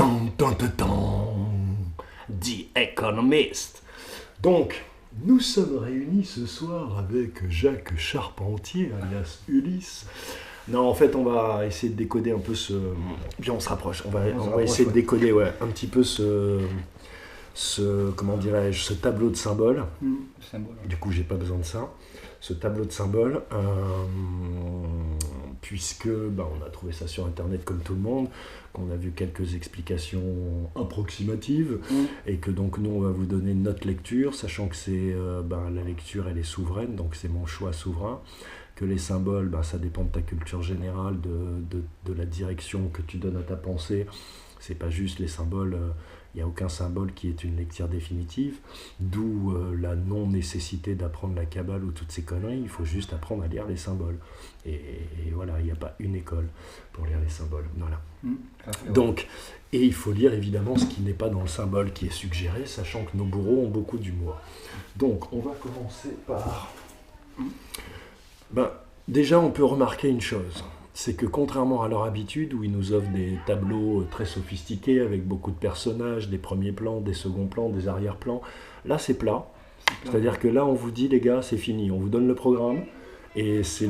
Tan, tan, tan, tan. The Economist. Donc, nous sommes réunis ce soir avec Jacques Charpentier, alias Ulysse. Non, en fait, on va essayer de décoder un peu ce... Bien, on se rapproche. On va essayer de décoder un petit peu comment dirais-je, ce tableau de symboles. Du coup, j'ai pas besoin de ça. Ce tableau de symboles, puisque on a trouvé ça sur Internet comme tout le monde, qu'on a vu quelques explications approximatives, et que donc nous, on va vous donner notre lecture, sachant que c'est la lecture, elle est souveraine, donc c'est mon choix souverain, que les symboles, ça dépend de ta culture générale, de la direction que tu donnes à ta pensée. C'est pas juste les symboles, il n'y a aucun symbole qui est une lecture définitive, d'où la non-nécessité d'apprendre la Kabbale ou toutes ces conneries, il faut juste apprendre à lire les symboles. Et voilà, il n'y a pas une école pour lire les symboles. Voilà. Donc, et il faut lire évidemment ce qui n'est pas dans le symbole qui est suggéré, sachant que nos bourreaux ont beaucoup d'humour. Donc, on va commencer par... déjà, on peut remarquer une chose. C'est que contrairement à leur habitude, où ils nous offrent des tableaux très sophistiqués, avec beaucoup de personnages, des premiers plans, des seconds plans, des arrière-plans, là c'est plat. C'est-à-dire que là on vous dit, les gars, c'est fini, on vous donne le programme, et c'est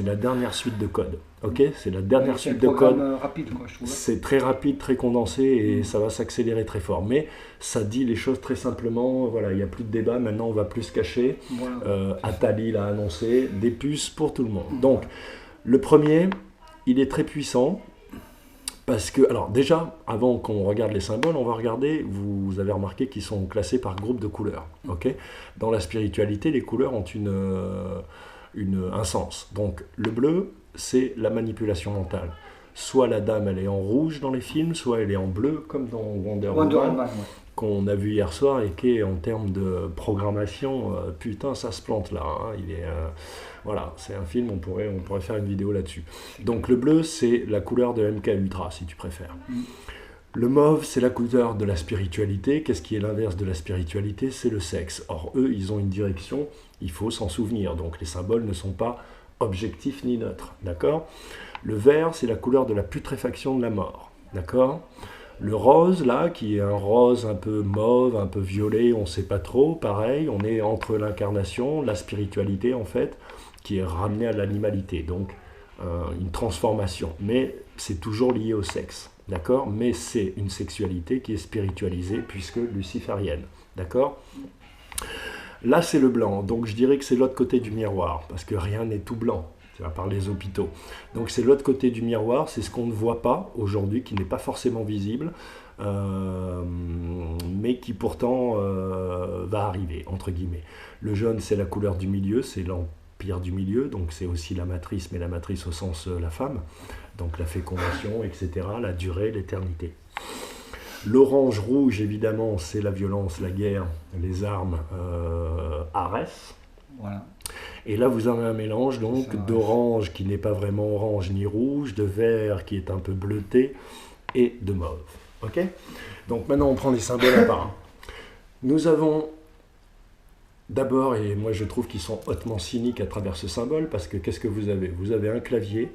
la dernière suite de code. Ok, c'est la dernière suite de code. Rapide, quoi, je trouve. C'est très rapide, très condensé, et ça va s'accélérer très fort. Mais ça dit les choses très simplement, voilà, il n'y a plus de débat, maintenant on va plus se cacher. Voilà. Attali l'a annoncé, des puces pour tout le monde. Donc, le premier, il est très puissant parce que, alors déjà, avant qu'on regarde les symboles, on va regarder, vous avez remarqué qu'ils sont classés par groupe de couleurs. Okay, dans la spiritualité, les couleurs ont un sens. Donc le bleu, c'est la manipulation mentale. Soit la dame, elle est en rouge dans les films, soit elle est en bleu, comme dans Wonder Woman. Qu'on a vu hier soir et qui, en termes de programmation, putain, ça se plante là. Hein. Voilà, c'est un film, on pourrait faire une vidéo là-dessus. Donc le bleu, c'est la couleur de MK Ultra, si tu préfères. Le mauve, c'est la couleur de la spiritualité. Qu'est-ce qui est l'inverse de la spiritualité? C'est le sexe. Or, eux, ils ont une direction, il faut s'en souvenir. Donc les symboles ne sont pas objectifs ni neutres. D'accord? Le vert, c'est la couleur de la putréfaction de la mort. D'accord? Le rose, là, qui est un rose un peu mauve, un peu violet, on ne sait pas trop, pareil, on est entre l'incarnation, la spiritualité, en fait, qui est ramenée à l'animalité, donc une transformation. Mais c'est toujours lié au sexe, d'accord? Mais c'est une sexualité qui est spiritualisée, puisque luciférienne, d'accord? Là, c'est le blanc, donc je dirais que c'est l'autre côté du miroir, parce que rien n'est tout blanc. À part les hôpitaux. Donc c'est l'autre côté du miroir, c'est ce qu'on ne voit pas aujourd'hui, qui n'est pas forcément visible, mais qui pourtant va arriver, entre guillemets. Le jaune, c'est la couleur du milieu, c'est l'empire du milieu, donc c'est aussi la matrice, mais la matrice au sens la femme, donc la fécondation, etc., la durée, l'éternité. L'orange rouge, évidemment, c'est la violence, la guerre, les armes, Arès. Voilà. Et là, vous avez un mélange donc d'orange qui n'est pas vraiment orange ni rouge, de vert qui est un peu bleuté et de mauve. Ok? Donc maintenant, on prend les symboles à part. Nous avons d'abord, et moi je trouve qu'ils sont hautement cyniques à travers ce symbole, parce que qu'est-ce que vous avez? Vous avez un clavier,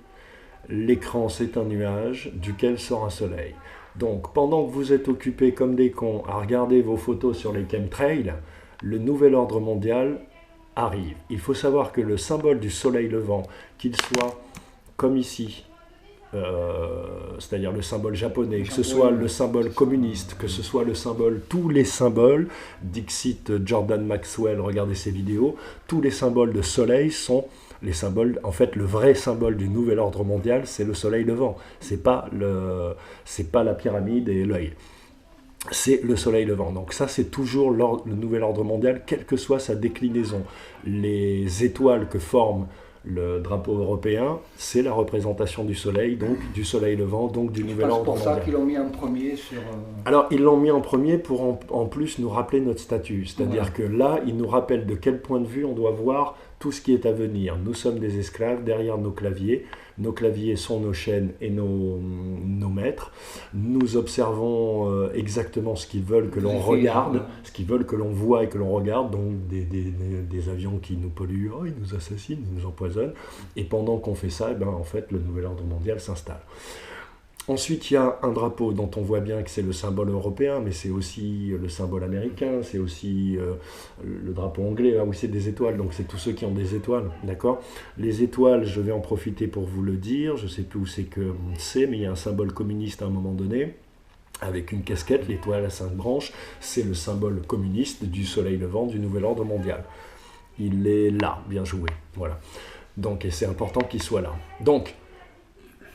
l'écran c'est un nuage duquel sort un soleil. Donc pendant que vous êtes occupés comme des cons à regarder vos photos sur les chemtrails, le nouvel ordre mondial arrive. Il faut savoir que le symbole du soleil levant, qu'il soit comme ici, c'est-à-dire le symbole japonais, que ce soit le symbole communiste, que ce soit le symbole, tous les symboles, Dixit Jordan Maxwell, regardez ses vidéos, tous les symboles de soleil sont les symboles, en fait le vrai symbole du nouvel ordre mondial, c'est le soleil levant, c'est pas la pyramide et l'œil. C'est le soleil levant. Donc ça, c'est toujours le nouvel ordre mondial, quelle que soit sa déclinaison. Les étoiles que forme le drapeau européen, c'est la représentation du soleil, donc du soleil levant, donc du nouvel ordre mondial. C'est pour ça qu'ils l'ont mis en premier sur... Alors, ils l'ont mis en premier pour en plus nous rappeler notre statut. C'est-à-dire que là, ils nous rappellent de quel point de vue on doit voir tout ce qui est à venir. Nous sommes des esclaves derrière nos claviers. Nos claviers sont nos chaînes et nos maîtres. Nous observons exactement ce qu'ils veulent que l'on regarde, ce qu'ils veulent que l'on voit et que l'on regarde. Donc des avions qui nous polluent, ils nous assassinent, ils nous empoisonnent. Et pendant qu'on fait ça, en fait, le nouvel ordre mondial s'installe. Ensuite, il y a un drapeau dont on voit bien que c'est le symbole européen, mais c'est aussi le symbole américain, c'est aussi le drapeau anglais, là où c'est des étoiles, donc c'est tous ceux qui ont des étoiles, d'accord? Les étoiles, je vais en profiter pour vous le dire, je ne sais plus où c'est que c'est, mais il y a un symbole communiste à un moment donné, avec une casquette, l'étoile à 5 branches, c'est le symbole communiste du soleil levant du nouvel ordre mondial. Il est là, bien joué, voilà. Donc, et c'est important qu'il soit là. Donc,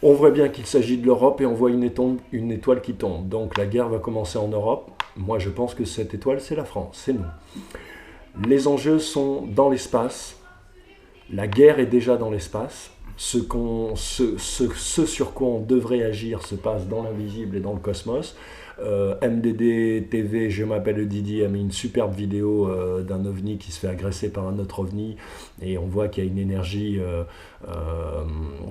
on voit bien qu'il s'agit de l'Europe et on voit une étoile qui tombe. Donc la guerre va commencer en Europe. Moi je pense que cette étoile c'est la France, c'est nous. Les enjeux sont dans l'espace. La guerre est déjà dans l'espace. Ce sur quoi on devrait agir se passe dans l'invisible et dans le cosmos. MDD TV, je m'appelle Didier, a mis une superbe vidéo d'un ovni qui se fait agresser par un autre ovni et on voit qu'il y a une énergie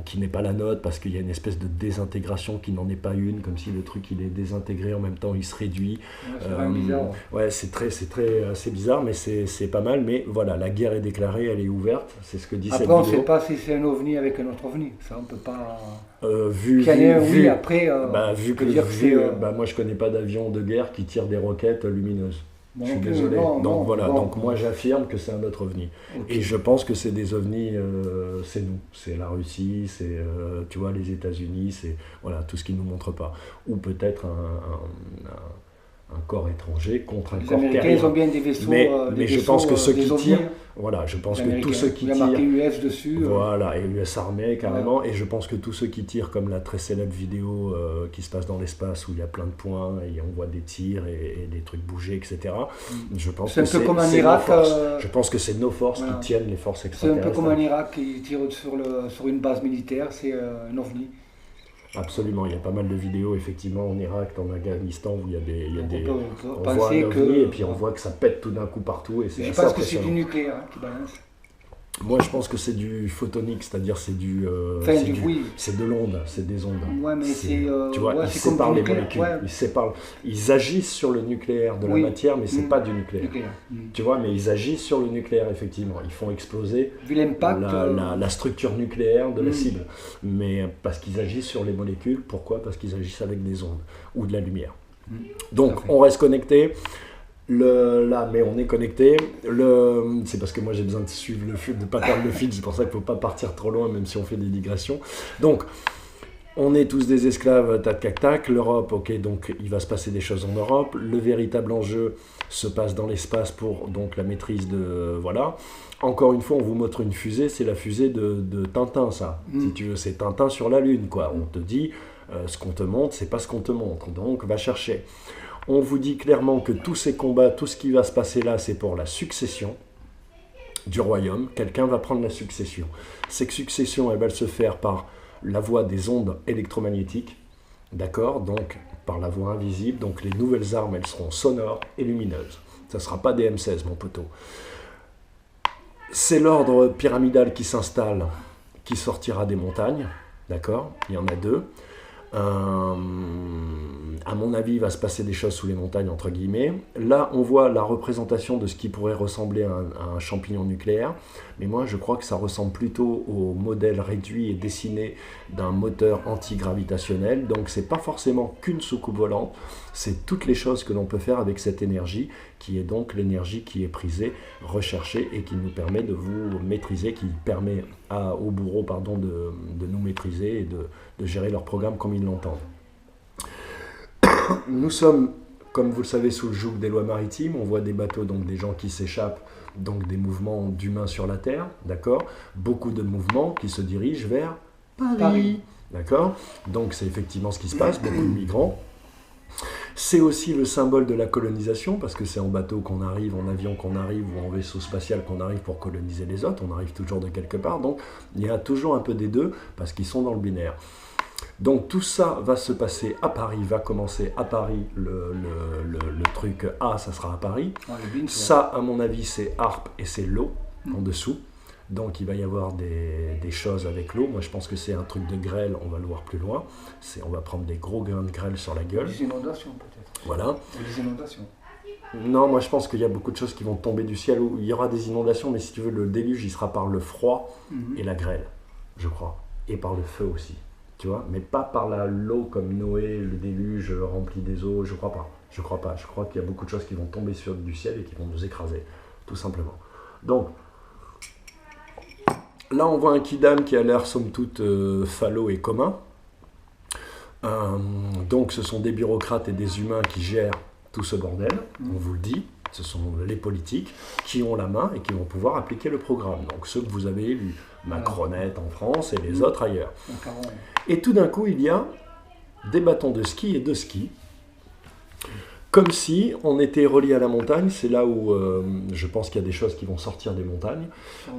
qui n'est pas la nôtre parce qu'il y a une espèce de désintégration qui n'en est pas une, comme si le truc il est désintégré en même temps il se réduit. Ouais, c'est assez bizarre, mais c'est pas mal. Mais voilà, la guerre est déclarée, elle est ouverte, c'est ce que dit cette vidéo. Après on ne sait pas si c'est un ovni avec un autre ovni, ça on peut pas... vu que moi je connais pas d'avion de guerre qui tire des roquettes lumineuses. Je suis désolé. Donc moi j'affirme que c'est un autre ovni. Okay. Et je pense que c'est des ovnis, c'est nous, c'est la Russie, c'est tu vois les États-Unis, c'est voilà tout ce qu'ils nous montrent pas. Ou peut-être un corps étranger contre un corps terrien. Les Américains ils ont bien des vaisseaux, mais je pense que ceux qui tirent, voilà, je pense que tous ceux qui tirent, il y a marqué US dessus. Voilà, et US Armée carrément, et je pense que tous ceux qui tirent, comme la très célèbre vidéo qui se passe dans l'espace où il y a plein de points et on voit des tirs et des trucs bouger, etc. Je pense que c'est comme un Irak. Je pense que c'est nos forces qui tiennent les forces extraterrestres. C'est un peu comme un Irak qui tire sur une base militaire, c'est un ovni. Absolument, il y a pas mal de vidéos effectivement en Irak, en Afghanistan où il y a des on voit un ovni et puis on voit que ça pète tout d'un coup partout et c'est assez impressionnant. Je pense que c'est du nucléaire qui balance. Moi je pense que c'est du photonique, c'est-à-dire c'est c'est de l'onde, c'est des ondes. Ouais, mais tu vois, ils séparent les molécules, ils agissent sur le nucléaire de la matière, mais c'est pas du nucléaire. Tu vois, mais ils agissent sur le nucléaire effectivement. Ils font exploser la structure nucléaire de la cible, mais parce qu'ils agissent sur les molécules. Pourquoi? Parce qu'ils agissent avec des ondes ou de la lumière. Donc on reste connecté. Mais on est connecté. C'est parce que moi j'ai besoin de suivre le fil, de ne pas perdre le fil, c'est pour ça qu'il ne faut pas partir trop loin, même si on fait des digressions. Donc, on est tous des esclaves, tac, tac, tac. L'Europe, ok, donc il va se passer des choses en Europe. Le véritable enjeu se passe dans l'espace pour donc la maîtrise de. Voilà. Encore une fois, on vous montre une fusée, c'est la fusée de Tintin, ça. Si tu veux, c'est Tintin sur la Lune, quoi. On te dit, ce qu'on te montre, c'est pas ce qu'on te montre. Donc, va chercher. On vous dit clairement que tous ces combats, tout ce qui va se passer là, c'est pour la succession du royaume. Quelqu'un va prendre la succession. Cette succession, elle va se faire par la voie des ondes électromagnétiques, d'accord? Donc, par la voie invisible. Donc, les nouvelles armes, elles seront sonores et lumineuses. Ça ne sera pas des M16, mon poteau. C'est l'ordre pyramidal qui s'installe, qui sortira des montagnes, d'accord? Il y en a deux. À mon avis, il va se passer des choses sous les montagnes, entre guillemets. Là, on voit la représentation de ce qui pourrait ressembler à un champignon nucléaire. Mais moi, je crois que ça ressemble plutôt au modèle réduit et dessiné d'un moteur antigravitationnel. Donc, c'est pas forcément qu'une soucoupe volante. C'est toutes les choses que l'on peut faire avec cette énergie, qui est donc l'énergie qui est prisée, recherchée et qui nous permet de vous maîtriser, qui permet aux bourreaux de nous maîtriser et de gérer leur programme comme ils l'entendent. Nous sommes, comme vous le savez, sous le joug des lois maritimes. On voit des bateaux, donc des gens qui s'échappent, donc des mouvements d'humains sur la Terre, d'accord? Beaucoup de mouvements qui se dirigent vers Paris. D'accord? Donc c'est effectivement ce qui se passe, beaucoup de migrants. C'est aussi le symbole de la colonisation, parce que c'est en bateau qu'on arrive, en avion qu'on arrive, ou en vaisseau spatial qu'on arrive pour coloniser les autres. On arrive toujours de quelque part, donc il y a toujours un peu des deux, parce qu'ils sont dans le binaire. Donc tout ça va se passer à Paris, va commencer à Paris, le truc A, ça sera à Paris. Ça, à mon avis, c'est Harpe et c'est l'eau en dessous. Donc il va y avoir des choses avec l'eau. Moi je pense que c'est un truc de grêle, on va le voir plus loin. On va prendre des gros grains de grêle sur la gueule. Des inondations peut-être. Voilà. Des inondations. Non, moi je pense qu'il y a beaucoup de choses qui vont tomber du ciel où il y aura des inondations, mais si tu veux, le déluge il sera par le froid et la grêle, je crois. Et par le feu aussi. tu vois, mais pas par l'eau comme Noé, le déluge rempli des eaux, je crois pas. Je crois pas. Je crois qu'il y a beaucoup de choses qui vont tomber du ciel et qui vont nous écraser, tout simplement. Donc, là, on voit un kidam qui a l'air, somme toute, falot et commun. Donc, ce sont des bureaucrates et des humains qui gèrent tout ce bordel, on vous le dit. Ce sont les politiques qui ont la main et qui vont pouvoir appliquer le programme. Donc, ceux que vous avez élus, Macronette en France et les autres ailleurs. Et tout d'un coup, il y a des bâtons de ski et de ski. Comme si on était relié à la montagne, c'est là où je pense qu'il y a des choses qui vont sortir des montagnes,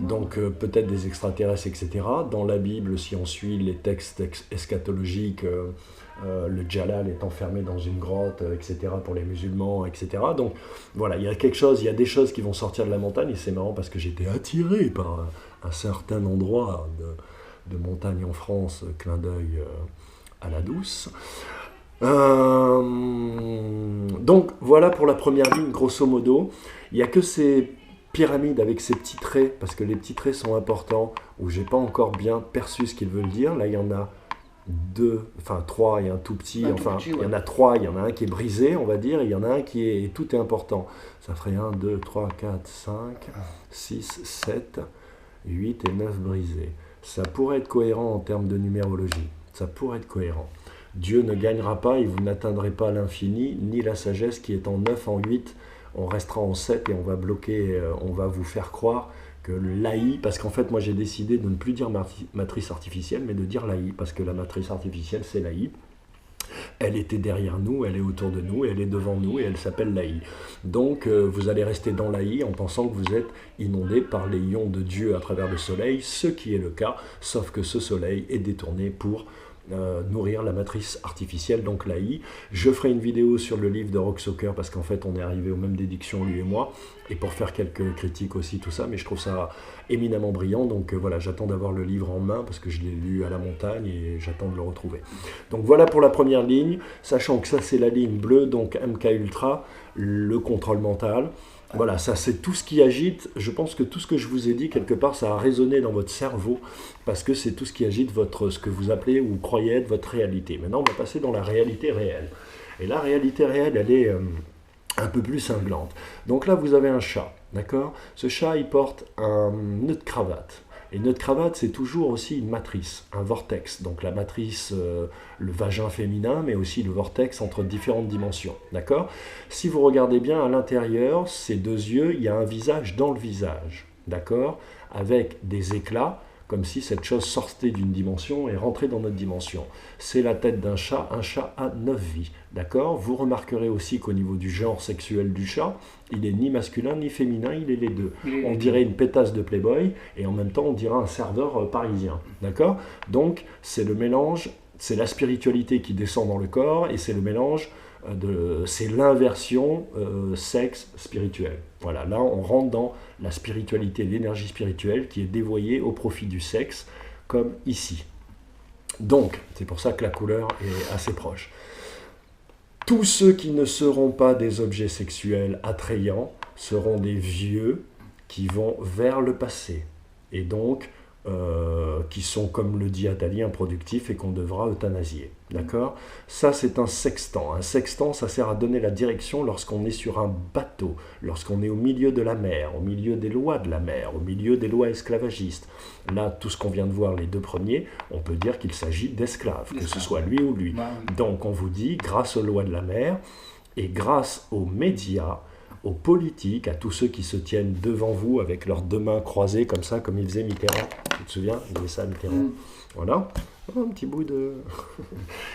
donc peut-être des extraterrestres, etc. Dans la Bible, si on suit les textes eschatologiques, le Jalal est enfermé dans une grotte, etc. pour les musulmans, etc. Donc voilà, il y a des choses qui vont sortir de la montagne, et c'est marrant parce que j'étais attiré par un certain endroit de montagne en France, clin d'œil à la douce. Donc voilà pour la première ligne, grosso modo. Il n'y a que ces pyramides avec ces petits traits, parce que les petits traits sont importants, où j'ai pas encore bien perçu ce qu'ils veulent dire. Là, il y en a trois et un tout petit. Il y en a trois, il y en a un qui est brisé, on va dire, et il y en a un qui est... Et tout est important. Ça ferait 1, 2, 3, 4, 5, 6, 7, 8 et 9 brisés. Ça pourrait être cohérent en termes de numérologie. Ça pourrait être cohérent. Dieu ne gagnera pas et vous n'atteindrez pas l'infini, ni la sagesse qui est en 9, en 8, on restera en 7 et on va bloquer, on va vous faire croire que l'AI, parce qu'en fait moi j'ai décidé de ne plus dire matrice artificielle, mais de dire l'AI, parce que la matrice artificielle c'est l'AI. Elle était derrière nous, elle est autour de nous, elle est devant nous et elle s'appelle l'AI. Donc vous allez rester dans l'AI en pensant que vous êtes inondé par les ions de Dieu à travers le soleil, ce qui est le cas, sauf que ce soleil est détourné pour nourrir la matrice artificielle, donc l'AI. Je ferai une vidéo sur le livre de Rock Soccer parce qu'en fait on est arrivé aux mêmes déductions lui et moi, et pour faire quelques critiques aussi, tout ça, mais je trouve ça éminemment brillant, donc voilà, j'attends d'avoir le livre en main parce que je l'ai lu à la montagne et j'attends de le retrouver. Donc voilà pour la première ligne, sachant que ça c'est la ligne bleue, donc MK Ultra, le contrôle mental. Voilà, ça c'est tout ce qui agite. Je pense que tout ce que je vous ai dit, quelque part, ça a résonné dans votre cerveau, parce que c'est tout ce qui agite ce que vous appelez ou croyez être votre réalité. Maintenant, on va passer dans la réalité réelle. Et la réalité réelle, elle est un peu plus cinglante. Donc là, vous avez un chat, d'accord? Ce chat, il porte un nœud de cravate. Et nœud de cravate, c'est toujours aussi une matrice, un vortex. Donc la matrice, le vagin féminin, mais aussi le vortex entre différentes dimensions. D'accord? Si vous regardez bien à l'intérieur, ces deux yeux, il y a un visage dans le visage. D'accord? Avec des éclats, comme si cette chose sortait d'une dimension et rentrait dans notre dimension. C'est la tête d'un chat. Un chat a 9 vies. D'accord? Vous remarquerez aussi qu'au niveau du genre sexuel du chat, il n'est ni masculin ni féminin, il est les deux. On dirait une pétasse de Playboy et en même temps on dirait un serveur parisien. D'accord? Donc c'est le mélange, c'est la spiritualité qui descend dans le corps et c'est le mélange c'est l'inversion sexe spirituel. Voilà, là on rentre dans la spiritualité, l'énergie spirituelle qui est dévoyée au profit du sexe, comme ici. Donc, c'est pour ça que la couleur est assez proche. Tous ceux qui ne seront pas des objets sexuels attrayants seront des vieux qui vont vers le passé, et donc qui sont, comme le dit Attali, improductifs et qu'on devra euthanasier. D'accord? Ça, c'est un sextant. Un sextant, ça sert à donner la direction lorsqu'on est sur un bateau, lorsqu'on est au milieu de la mer, au milieu des lois de la mer, au milieu des lois esclavagistes. Là, tout ce qu'on vient de voir, les deux premiers, on peut dire qu'il s'agit d'esclaves, que ce soit lui ou lui. Donc, on vous dit, grâce aux lois de la mer et grâce aux médias, aux politiques, à tous ceux qui se tiennent devant vous avec leurs deux mains croisées comme ça, comme il faisait Mitterrand. Tu te souviens? Il faisait ça, Mitterrand. Voilà. Un petit bout de...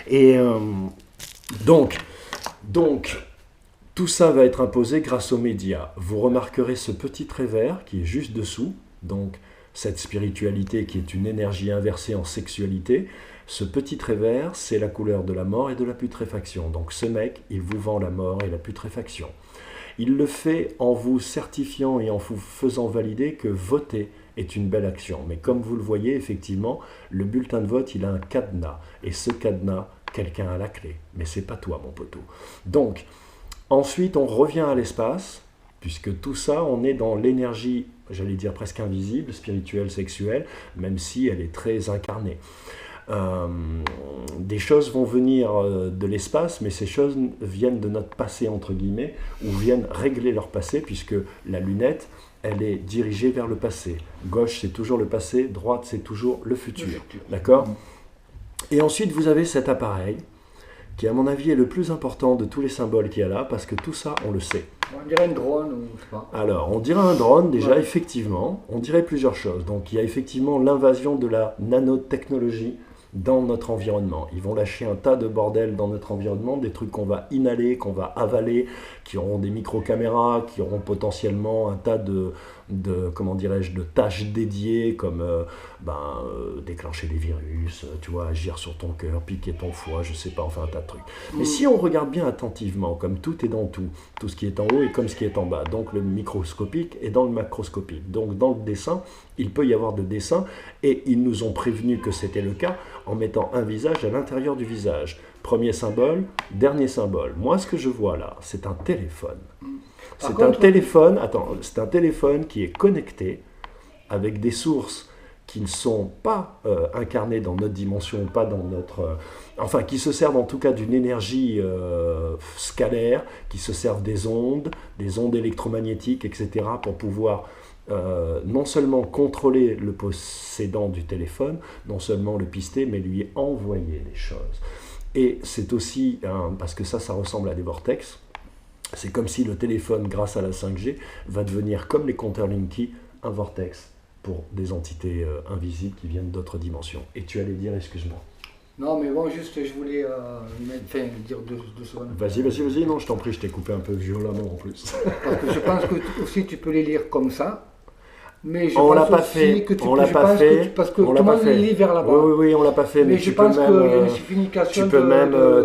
Et donc, tout ça va être imposé grâce aux médias. Vous remarquerez ce petit trait vert qui est juste dessous, donc cette spiritualité qui est une énergie inversée en sexualité. Ce petit trait vert, c'est la couleur de la mort et de la putréfaction. Donc ce mec, il vous vend la mort et la putréfaction. Il le fait en vous certifiant et en vous faisant valider que voter est une belle action. Mais comme vous le voyez, effectivement, le bulletin de vote, il a un cadenas. Et ce cadenas, quelqu'un a la clé. Mais c'est pas toi, mon poteau. Donc, ensuite, on revient à l'espace, puisque tout ça, on est dans l'énergie, j'allais dire presque invisible, spirituelle, sexuelle, même si elle est très incarnée. des choses vont venir de l'espace, mais ces choses viennent de notre passé, entre guillemets, ou viennent régler leur passé, puisque la lunette, elle est dirigée vers le passé. Gauche, c'est toujours le passé, droite, c'est toujours le futur. D'accord ? Et ensuite, vous avez cet appareil, qui à mon avis est le plus important de tous les symboles qu'il y a là, parce que tout ça, on le sait. On dirait un drone, ou je sais pas. Alors, on dirait un drone, déjà, effectivement. On dirait plusieurs choses. Donc, il y a effectivement l'invasion de la nanotechnologie dans notre environnement. Ils vont lâcher un tas de bordel dans notre environnement, des trucs qu'on va inhaler, qu'on va avaler, qui auront des micro-caméras, qui auront potentiellement un tas de comment dirais-je, de tâches dédiées, comme déclencher des virus, tu vois, agir sur ton cœur, piquer ton foie, je sais pas, enfin un tas de trucs. Mais si on regarde bien attentivement, comme tout est dans tout ce qui est en haut est comme ce qui est en bas, donc le microscopique est dans le macroscopique. Donc dans le dessin, il peut y avoir de dessin, et ils nous ont prévenu que c'était le cas en mettant un visage à l'intérieur du visage. Premier symbole, dernier symbole. Moi, ce que je vois là, c'est un téléphone. C'est un téléphone qui est connecté avec des sources qui ne sont pas incarnées dans notre dimension, pas dans notre... enfin, qui se servent en tout cas d'une énergie scalaire, qui se servent des ondes électromagnétiques, etc., pour pouvoir non seulement contrôler le possédant du téléphone, non seulement le pister, mais lui envoyer des choses. Et c'est aussi, parce que ça ressemble à des vortex, c'est comme si le téléphone, grâce à la 5G, va devenir, comme les compteurs Linky, un vortex pour des entités invisibles qui viennent d'autres dimensions. Et tu allais dire, excuse-moi. Non, mais bon, juste, je voulais dire deux secondes. Vas-y, non, je t'en prie, je t'ai coupé un peu violemment en plus. Parce que je pense que aussi tu peux les lire comme ça. Mais je on pense l'a pas aussi fait, que tu on l'a pas fait, parce que tout le monde les lit vers là-bas. Oui, on l'a pas fait, mais je pense qu'il y a une signification.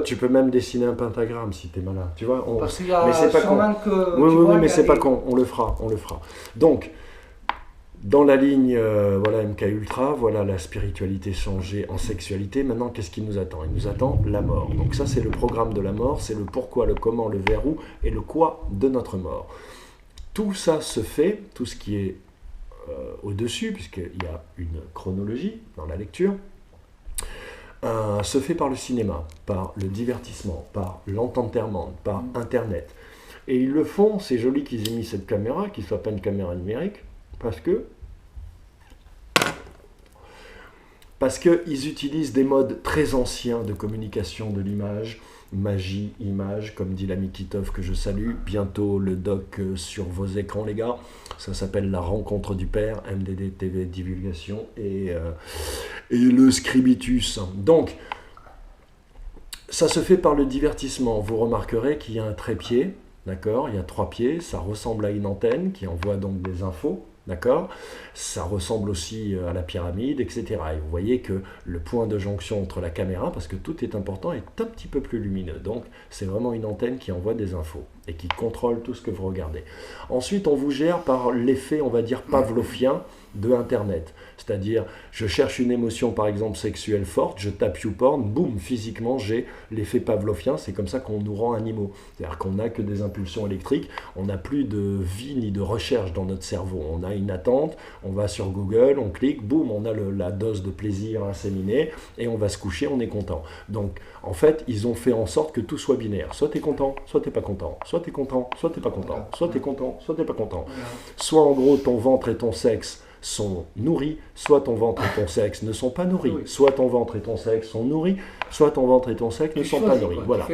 Tu peux même dessiner un pentagramme si t'es malin, tu vois. Parce qu'il y a mais c'est pas con. Oui, mais c'est pas con, on le fera. Donc, dans la ligne, voilà MK Ultra, voilà la spiritualité changée en sexualité. Maintenant, qu'est-ce qui nous attend ? Il nous attend la mort. Donc ça, c'est le programme de la mort, c'est le pourquoi, le comment, le vers où et le quoi de notre mort. Tout ça se fait, tout ce qui est au-dessus, puisqu'il y a une chronologie dans la lecture, se fait par le cinéma, par le divertissement, par l'entertainment, par Internet. Et ils le font, c'est joli qu'ils aient mis cette caméra, qui ne soit pas une caméra numérique, parce qu'ils utilisent des modes très anciens de communication de l'image, magie, image, comme dit l'ami Kitov que je salue. Bientôt le doc sur vos écrans, les gars. Ça s'appelle La Rencontre du Père, MDD TV Divulgation, et le Scribitus. Donc, ça se fait par le divertissement. Vous remarquerez qu'il y a un trépied, d'accord ? Il y a 3 pieds, ça ressemble à une antenne qui envoie donc des infos. D'accord ? Ça ressemble aussi à la pyramide, etc. Et vous voyez que le point de jonction entre la caméra, parce que tout est important, est un petit peu plus lumineux. Donc, c'est vraiment une antenne qui envoie des infos et qui contrôle tout ce que vous regardez. Ensuite, on vous gère par l'effet, on va dire, pavlovien de Internet. C'est-à-dire, je cherche une émotion, par exemple, sexuelle forte, je tape YouPorn, boum, physiquement, j'ai l'effet pavlovien. C'est comme ça qu'on nous rend animaux. C'est-à-dire qu'on n'a que des impulsions électriques, on n'a plus de vie ni de recherche dans notre cerveau. On a une attente, on va sur Google, on clique, boum, on a la dose de plaisir inséminée, et on va se coucher, on est content. Donc, en fait, ils ont fait en sorte que tout soit binaire. Soit t'es content, soit t'es pas content. Soit t'es content, soit t'es pas content. Soit t'es content, soit t'es pas content. Soit, en gros, ton ventre et ton sexe sont nourris, soit ton ventre et ton sexe ne sont pas nourris, soit ton ventre et ton sexe sont nourris, soit ton ventre et ton sexe ne sont pas nourris. Voilà.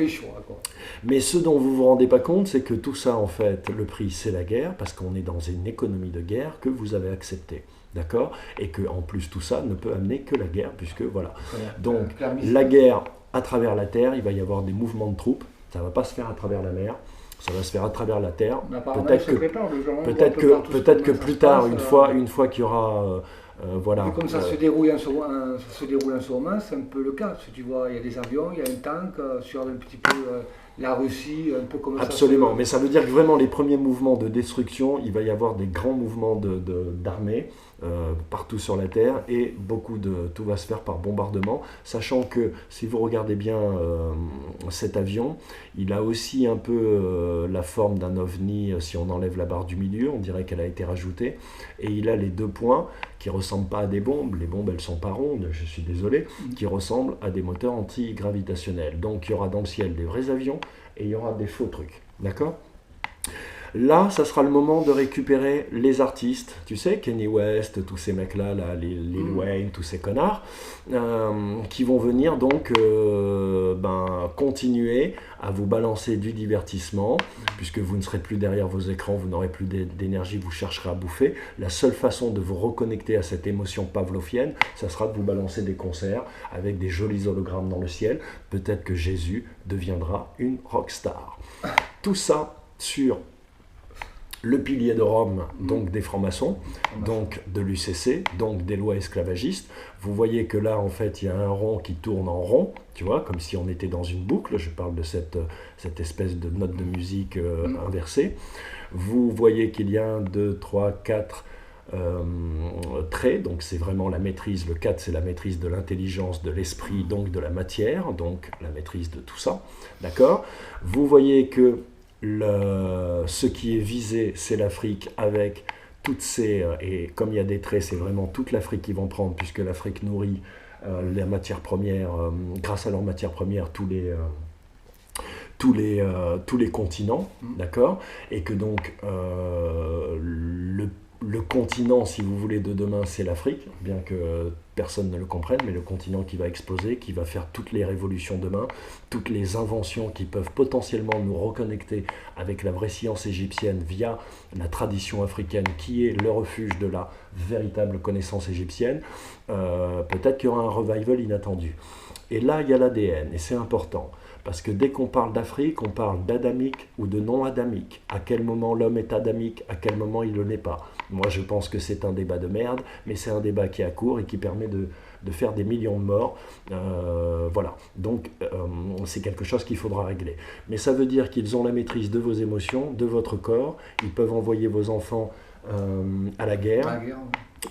Mais ce dont vous vous rendez pas compte, c'est que tout ça, en fait, le prix, c'est la guerre, parce qu'on est dans une économie de guerre que vous avez acceptée. D'accord ? Et que, en plus, tout ça ne peut amener que la guerre, puisque voilà. Donc, la guerre à travers la terre, il va y avoir des mouvements de troupes, ça ne va pas se faire à travers la mer. Ça va se faire à travers la Terre. Peut-être que plus tard, une fois qu'il y aura... voilà. Et comme ça se déroule en ce moment, c'est un peu le cas. Si tu vois, il y a des avions, il y a un tank sur un petit peu la Russie, un peu comme ça. Absolument, mais ça veut dire que vraiment les premiers mouvements de destruction, il va y avoir des grands mouvements d'armée partout sur la Terre et tout va se faire par bombardement, sachant que si vous regardez bien cet avion, il a aussi un peu la forme d'un ovni si on enlève la barre du milieu, on dirait qu'elle a été rajoutée, et il a les 2 points qui ne ressemblent pas à des bombes, les bombes elles sont pas rondes, je suis désolé, qui ressemblent à des moteurs antigravitationnels. Donc il y aura dans le ciel des vrais avions et il y aura des faux trucs, d'accord ? Là, ça sera le moment de récupérer les artistes, tu sais, Kanye West, tous ces mecs-là, Lil Wayne, tous ces connards, qui vont venir donc continuer à vous balancer du divertissement, puisque vous ne serez plus derrière vos écrans, vous n'aurez plus d'énergie, vous chercherez à bouffer. La seule façon de vous reconnecter à cette émotion pavlovienne, ça sera de vous balancer des concerts avec des jolis hologrammes dans le ciel. Peut-être que Jésus deviendra une rockstar. Tout ça sur le pilier de Rome, donc des francs-maçons, donc de l'UCC, donc des lois esclavagistes. Vous voyez que là, en fait, il y a un rond qui tourne en rond, tu vois, comme si on était dans une boucle. Je parle de cette espèce de note de musique inversée. Vous voyez qu'il y a 1, 2, 3, 4 traits, donc c'est vraiment la maîtrise. Le 4, c'est la maîtrise de l'intelligence, de l'esprit, donc de la matière, donc la maîtrise de tout ça, d'accord ? Vous voyez que ce qui est visé, c'est l'Afrique avec toutes ces... et comme il y a des traits, c'est vraiment toute l'Afrique qu'ils vont prendre, puisque l'Afrique nourrit la matière première, grâce à leur matière première, tous les continents, d'accord ? Et que donc le continent, si vous voulez, de demain, c'est l'Afrique, bien que personne ne le comprenne, mais le continent qui va exploser, qui va faire toutes les révolutions demain, toutes les inventions qui peuvent potentiellement nous reconnecter avec la vraie science égyptienne via la tradition africaine, qui est le refuge de la véritable connaissance égyptienne. Peut-être qu'il y aura un revival inattendu. Et là, il y a l'ADN, et c'est important. Parce que dès qu'on parle d'Afrique, on parle d'adamique ou de non-adamique. À quel moment l'homme est adamique, à quel moment il ne l'est pas. Moi, je pense que c'est un débat de merde, mais c'est un débat qui est à court et qui permet de faire des millions de morts. Voilà. Donc, c'est quelque chose qu'il faudra régler. Mais ça veut dire qu'ils ont la maîtrise de vos émotions, de votre corps. Ils peuvent envoyer vos enfants à la guerre.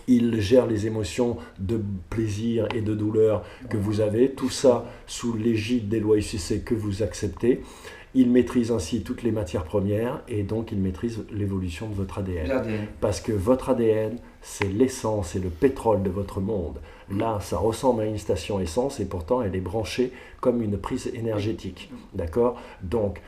Il gère les émotions de plaisir et de douleur que vous avez, tout ça sous l'égide des lois UCC que vous acceptez. Il maîtrise ainsi toutes les matières premières et donc il maîtrise l'évolution de votre ADN. Parce que votre ADN, c'est l'essence et le pétrole de votre monde. Là, ça ressemble à une station essence et pourtant elle est branchée comme une prise énergétique. D'accord ? Donc,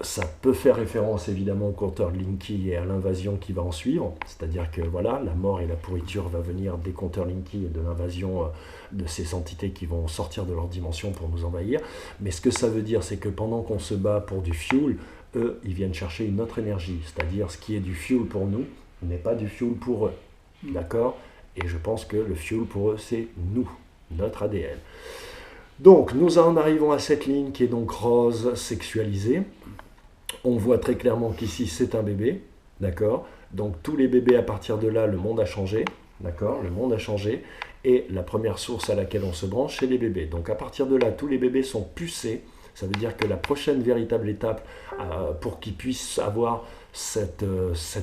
ça peut faire référence évidemment au compteur Linky et à l'invasion qui va en suivre, c'est-à-dire que voilà, la mort et la pourriture va venir des compteurs Linky et de l'invasion de ces entités qui vont sortir de leur dimension pour nous envahir. Mais ce que ça veut dire, c'est que pendant qu'on se bat pour du fuel, eux, ils viennent chercher une autre énergie, c'est-à-dire ce qui est du fuel pour nous n'est pas du fuel pour eux, d'accord ? Et je pense que le fuel pour eux, c'est nous, notre ADN. Donc, nous en arrivons à cette ligne qui est donc rose sexualisée. On voit très clairement qu'ici, c'est un bébé, d'accord ? Donc, tous les bébés, à partir de là, le monde a changé, d'accord ? Le monde a changé. Et la première source à laquelle on se branche, c'est les bébés. Donc, à partir de là, tous les bébés sont pucés. Ça veut dire que la prochaine véritable étape pour qu'ils puissent avoir cette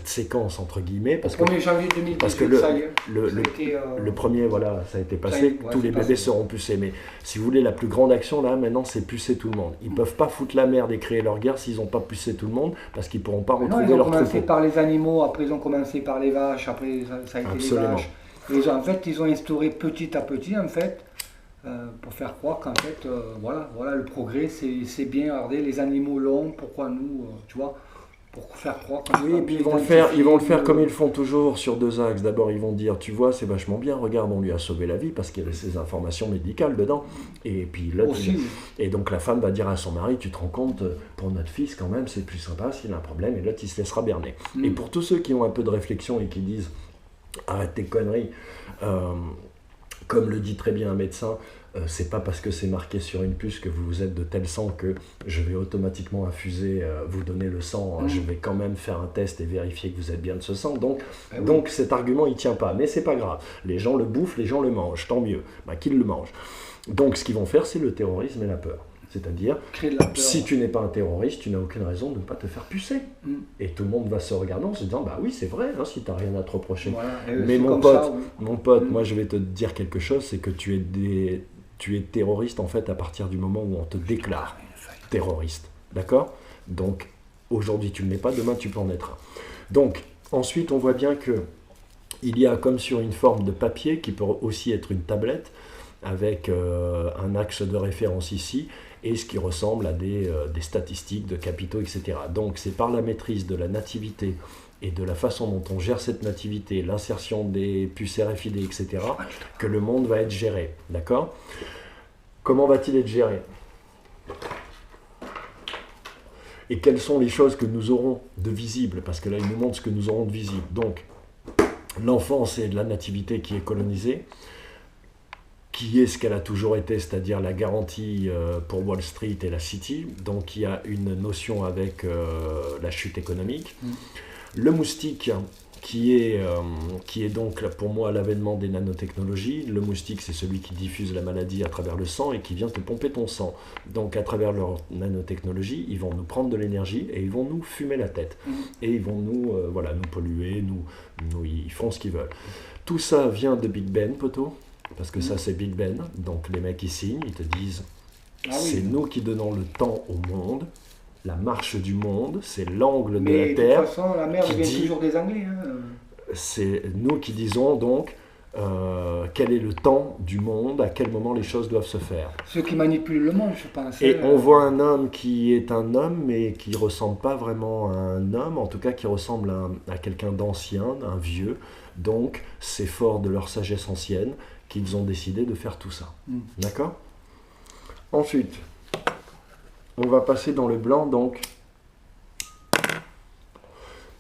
séquence, entre guillemets, parce que 1er janvier 2018, parce que le premier, voilà, ça a été passé, tous les bébés seront pucés. Mais si vous voulez, la plus grande action, là, maintenant, c'est pucer tout le monde. Ils ne peuvent pas foutre la merde et créer leur guerre s'ils n'ont pas pucé tout le monde, parce qu'ils ne pourront pas retrouver leur troupeau. Ils ont commencé par les animaux, après ils ont commencé par les vaches, après ça a été les vaches. Et en fait, ils ont instauré petit à petit, en fait, pour faire croire qu'en fait, voilà, le progrès, c'est bien. Regardez, les animaux l'ont, pourquoi nous, tu vois, pour faire croire qu'on... Oui, et puis ils vont le faire comme ils font toujours sur 2 axes. D'abord, ils vont dire, tu vois, c'est vachement bien, regarde, on lui a sauvé la vie parce qu'il y avait ces informations médicales dedans. Et puis là, et donc la femme va dire à son mari, tu te rends compte, pour notre fils quand même, c'est plus sympa s'il a un problème, et l'autre, il se laissera berner. Et pour tous ceux qui ont un peu de réflexion et qui disent, arrête tes conneries, comme le dit très bien un médecin, c'est pas parce que c'est marqué sur une puce que vous êtes de tel sang que je vais automatiquement infuser, vous donner le sang. Je vais quand même faire un test et vérifier que vous êtes bien de ce sang. Donc cet argument, il tient pas. Mais c'est pas grave. Les gens le bouffent, les gens le mangent. Tant mieux. Qu'ils le mangent. Donc ce qu'ils vont faire, c'est le terrorisme et la peur. C'est-à-dire, si tu n'es pas un terroriste, tu n'as aucune raison de ne pas te faire pucer. Et tout le monde va se regarder en se disant, bah oui, c'est vrai, hein, si tu n'as rien à te reprocher. Voilà. Mais mon pote, moi je vais te dire quelque chose, c'est que tu es terroriste en fait à partir du moment où on te déclare terroriste. D'accord? Donc, aujourd'hui tu ne l'es pas, demain tu peux en être un. Donc, ensuite on voit bien que il y a comme sur une forme de papier, qui peut aussi être une tablette, avec un axe de référence ici, et ce qui ressemble à des statistiques de capitaux, etc. Donc c'est par la maîtrise de la nativité et de la façon dont on gère cette nativité, l'insertion des puces RFID, etc., que le monde va être géré. D'accord? Comment va-t-il être géré? Et quelles sont les choses que nous aurons de visibles? Parce que là, il nous montre ce que nous aurons de visible. Donc, l'enfance et de la nativité qui est colonisée, qui est ce qu'elle a toujours été, c'est-à-dire la garantie pour Wall Street et la City. Donc il y a une notion avec la chute économique. Le moustique, qui est donc pour moi l'avènement des nanotechnologies. Le moustique, c'est celui qui diffuse la maladie à travers le sang et qui vient te pomper ton sang. Donc à travers leur nanotechnologie, ils vont nous prendre de l'énergie et ils vont nous fumer la tête. Et ils vont nous polluer, ils font ce qu'ils veulent. Tout ça vient de Big Ben, poteau. Parce que ça, c'est Big Ben. Donc, les mecs, ils signent, ils te disent c'est nous qui donnons le temps au monde, la marche du monde, c'est l'angle de la Terre. De toute façon, la mer vient toujours des Anglais. Hein. C'est nous qui disons donc quel est le temps du monde, à quel moment les choses doivent se faire. Ceux qui manipulent le monde, je pense. Et on voit un homme qui est un homme, mais qui ne ressemble pas vraiment à un homme, en tout cas qui ressemble à quelqu'un d'ancien, un vieux. Donc, c'est fort de leur sagesse ancienne qu'ils ont décidé de faire tout ça. D'accord? Ensuite, on va passer dans le blanc, donc,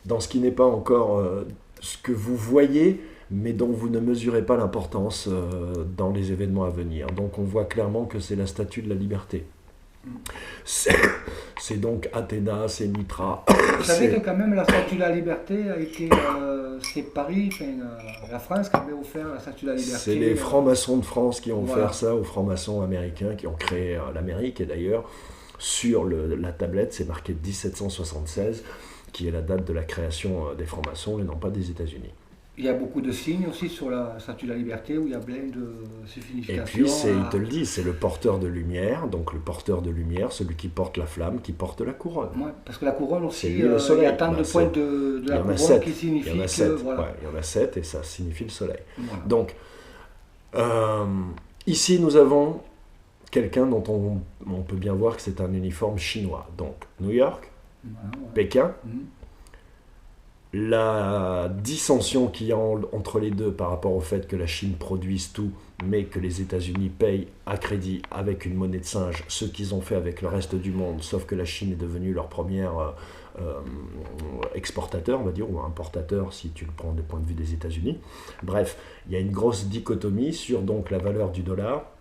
dans ce qui n'est pas encore ce que vous voyez, mais dont vous ne mesurez pas l'importance dans les événements à venir. Donc, on voit clairement que c'est la statue de la liberté. C'est donc Athéna, c'est Mitra. Vous savez que quand même la statue de la liberté a été... c'est Paris, la France qui avait offert la statue de la liberté. C'est les francs-maçons de France qui ont offert ça aux francs-maçons américains qui ont créé l'Amérique. Et d'ailleurs, sur la tablette, c'est marqué 1776, qui est la date de la création des francs-maçons et non pas des États-Unis. Il y a beaucoup de signes aussi sur la statue de la liberté où il y a plein de significations. Et puis, il te le dit, c'est le porteur de lumière, donc le porteur de lumière, celui qui porte la flamme, qui porte la couronne. Ouais, parce que la couronne aussi, il y a tant de points de la couronne qui signifient il y en a 7. Voilà. Il y en a 7 et ça signifie le soleil. Voilà. Donc, ici, nous avons quelqu'un dont on peut bien voir que c'est un uniforme chinois. Donc, New York, Pékin. La dissension qu'il y a entre les deux par rapport au fait que la Chine produise tout, mais que les États-Unis payent à crédit avec une monnaie de singe, ce qu'ils ont fait avec le reste du monde, sauf que la Chine est devenue leur premier exportateur, on va dire, ou importateur si tu le prends du point de vue des États-Unis. Bref, il y a une grosse dichotomie sur donc la valeur du dollar,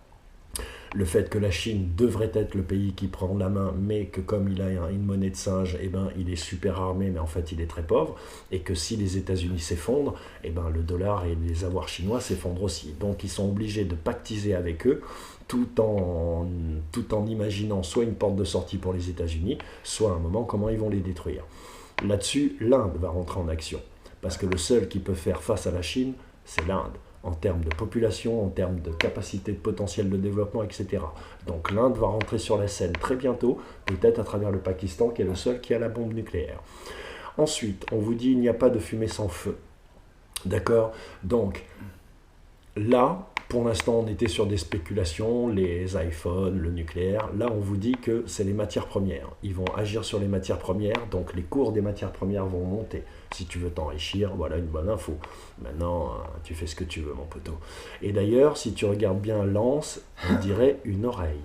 le fait que la Chine devrait être le pays qui prend la main, mais que comme il a une monnaie de singe, eh ben, il est super armé, mais en fait il est très pauvre, et que si les États-Unis s'effondrent, eh ben, le dollar et les avoirs chinois s'effondrent aussi. Donc ils sont obligés de pactiser avec eux, tout en imaginant soit une porte de sortie pour les États-Unis, soit à un moment comment ils vont les détruire. Là-dessus, l'Inde va rentrer en action, parce que le seul qui peut faire face à la Chine, c'est l'Inde, en termes de population, en termes de capacité de potentiel de développement, etc. Donc l'Inde va rentrer sur la scène très bientôt, peut-être à travers le Pakistan, qui est le seul qui a la bombe nucléaire. Ensuite, on vous dit il n'y a pas de fumée sans feu. D'accord? Donc, là, pour l'instant, on était sur des spéculations, les iPhones, le nucléaire. Là, on vous dit que c'est les matières premières. Ils vont agir sur les matières premières, donc les cours des matières premières vont monter. Si tu veux t'enrichir, voilà une bonne info. Maintenant, tu fais ce que tu veux, mon poteau. Et d'ailleurs, si tu regardes bien l'anse, on dirait une oreille.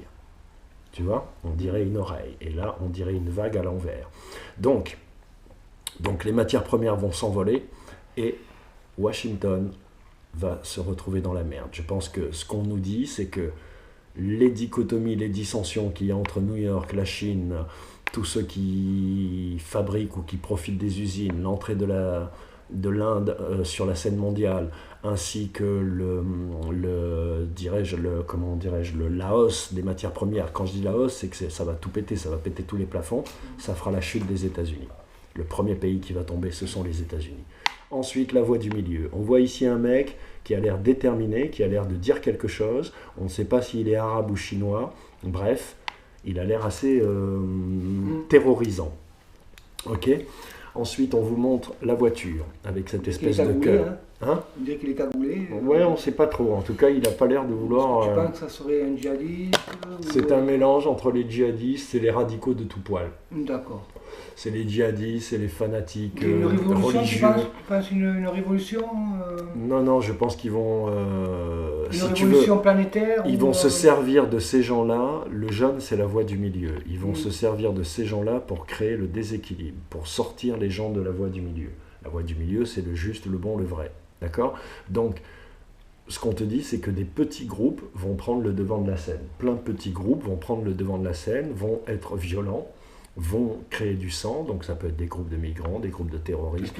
Tu vois? On dirait une oreille. Et là, on dirait une vague à l'envers. Donc les matières premières vont s'envoler et Washington va se retrouver dans la merde. Je pense que ce qu'on nous dit, c'est que les dichotomies, les dissensions qu'il y a entre New York, la Chine, tous ceux qui fabriquent ou qui profitent des usines, l'entrée de de l'Inde sur la scène mondiale, ainsi que le Laos des matières premières. Quand je dis Laos, c'est que ça va tout péter, ça va péter tous les plafonds, ça fera la chute des États-Unis. Le premier pays qui va tomber, ce sont les États-Unis. Ensuite, la voie du milieu. On voit ici un mec qui a l'air déterminé, qui a l'air de dire quelque chose. On ne sait pas s'il est arabe ou chinois. Bref, il a l'air assez terrorisant. Ok ? Ensuite, on vous montre la voiture avec cette espèce de cœur. Hein? On dirait qu'il est cagoulé. Ouais, on ne sait pas trop. En tout cas, il n'a pas l'air de vouloir... Tu penses que ça serait un djihadiste C'est un mélange entre les djihadistes et les radicaux de tout poil. D'accord. C'est les djihadistes, c'est les fanatiques une révolution, religieux. Tu penses une révolution Non, je pense qu'ils vont... une révolution planétaire ils vont se servir de ces gens-là. Le jeune, c'est la voie du milieu. Ils vont se servir de ces gens-là pour créer le déséquilibre, pour sortir les gens de la voie du milieu. La voie du milieu, c'est le juste, le bon, le vrai. D'accord ? Donc, ce qu'on te dit, c'est que des petits groupes vont prendre le devant de la scène. Plein de petits groupes vont prendre le devant de la scène, vont être violents, vont créer du sang, donc ça peut être des groupes de migrants, des groupes de terroristes,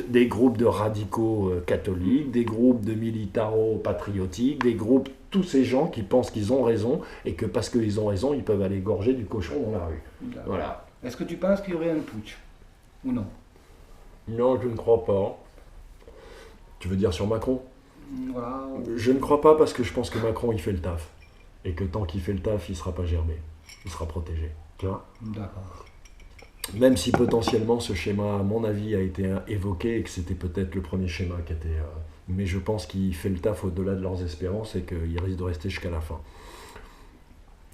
des groupes de radicaux catholiques, des groupes de militaro-patriotiques, des groupes, tous ces gens qui pensent qu'ils ont raison et que parce qu'ils ont raison, ils peuvent aller égorger du cochon dans la rue. Voilà. Est-ce que tu penses qu'il y aurait un putsch ou non? Non, je ne crois pas. Tu veux dire sur Macron? Voilà. Je ne crois pas parce que je pense que Macron, il fait le taf. Et que tant qu'il fait le taf, il ne sera pas gerbé. Il sera protégé. Tu vois ? D'accord. Même si potentiellement ce schéma, à mon avis, a été évoqué et que c'était peut-être le premier schéma qui était... mais je pense qu'il fait le taf au-delà de leurs espérances et qu'il risque de rester jusqu'à la fin.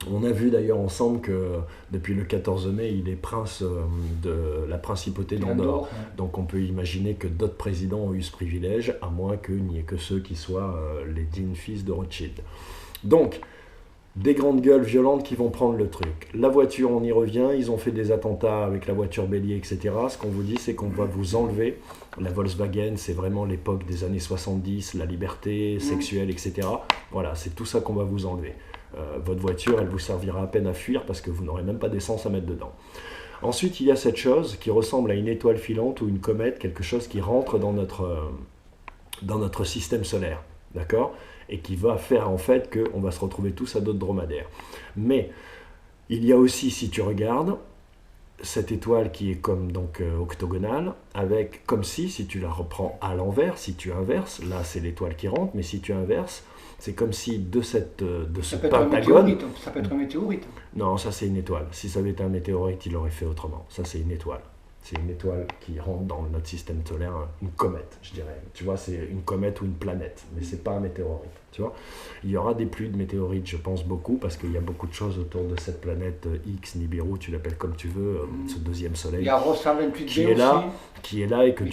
On a vu d'ailleurs ensemble que depuis le 14 mai, il est prince de la principauté d'Andorre. Ouais. Donc on peut imaginer que d'autres présidents ont eu ce privilège, à moins qu'il n'y ait que ceux qui soient les dignes fils de Rothschild. Donc, des grandes gueules violentes qui vont prendre le truc. La voiture, on y revient, ils ont fait des attentats avec la voiture bélier, etc. Ce qu'on vous dit, c'est qu'on va vous enlever. La Volkswagen, c'est vraiment l'époque des années 70, la liberté sexuelle, etc. Voilà, c'est tout ça qu'on va vous enlever. Votre voiture, elle vous servira à peine à fuir parce que vous n'aurez même pas d'essence à mettre dedans. Ensuite, il y a cette chose qui ressemble à une étoile filante ou une comète, quelque chose qui rentre dans notre système solaire, d'accord ? Et qui va faire en fait qu'on va se retrouver tous à d'autres dromadaires. Mais il y a aussi, si tu regardes, cette étoile qui est comme donc octogonale, avec comme si tu la reprends à l'envers, si tu inverses, là c'est l'étoile qui rentre, mais si tu inverses, c'est comme si de ce pentagone... Ça peut être un météorite. Non, ça c'est une étoile. Si ça avait été un météorite, il l'aurait fait autrement. Ça c'est une étoile. C'est une étoile qui rentre dans notre système solaire, une comète, je dirais. Tu vois, c'est une comète ou une planète, mais c'est pas un météorite. Tu vois, il y aura des pluies de météorites, je pense beaucoup, parce qu'il y a beaucoup de choses autour de cette planète X, Nibiru, tu l'appelles comme tu veux, ce deuxième soleil. Il y a Ross 128 qui est là et que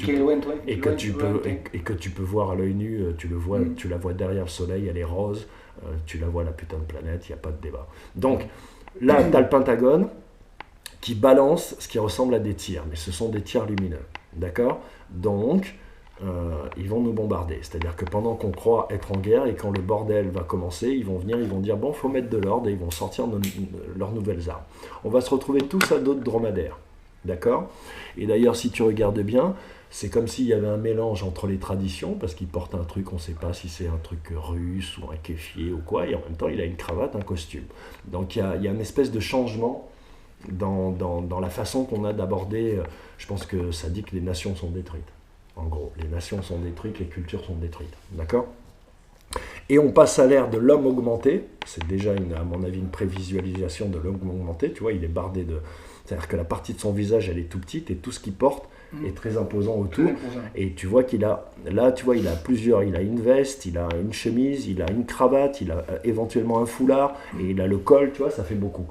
tu peux voir à l'œil nu. Tu le vois, tu la vois derrière le soleil, elle est rose. Tu la vois la putain de planète, il n'y a pas de débat. Donc là, tu as le Pentagone qui balance ce qui ressemble à des tirs, mais ce sont des tirs lumineux, d'accord ? Donc, ils vont nous bombarder, c'est-à-dire que pendant qu'on croit être en guerre et quand le bordel va commencer, ils vont venir, ils vont dire bon, faut mettre de l'ordre et ils vont sortir leurs nouvelles armes. On va se retrouver tous à d'autres dromadaires, d'accord ? Et d'ailleurs, si tu regardes bien, c'est comme s'il y avait un mélange entre les traditions, parce qu'il porte un truc, on ne sait pas si c'est un truc russe ou un kéfier ou quoi, et en même temps, il a une cravate, un costume. Donc, il y a une espèce de changement dans la façon qu'on a d'aborder, je pense que ça dit que les nations sont détruites. En gros, les nations sont détruites, les cultures sont détruites. D'accord ? Et on passe à l'ère de l'homme augmenté. C'est déjà, à mon avis, une prévisualisation de l'homme augmenté. Tu vois, il est bardé de... C'est-à-dire que la partie de son visage, elle est tout petite et tout ce qu'il porte est très imposant autour. Et tu vois qu'il a... Là, tu vois, il a plusieurs... Il a une veste, il a une chemise, il a une cravate, il a éventuellement un foulard et il a le col, tu vois, ça fait beaucoup.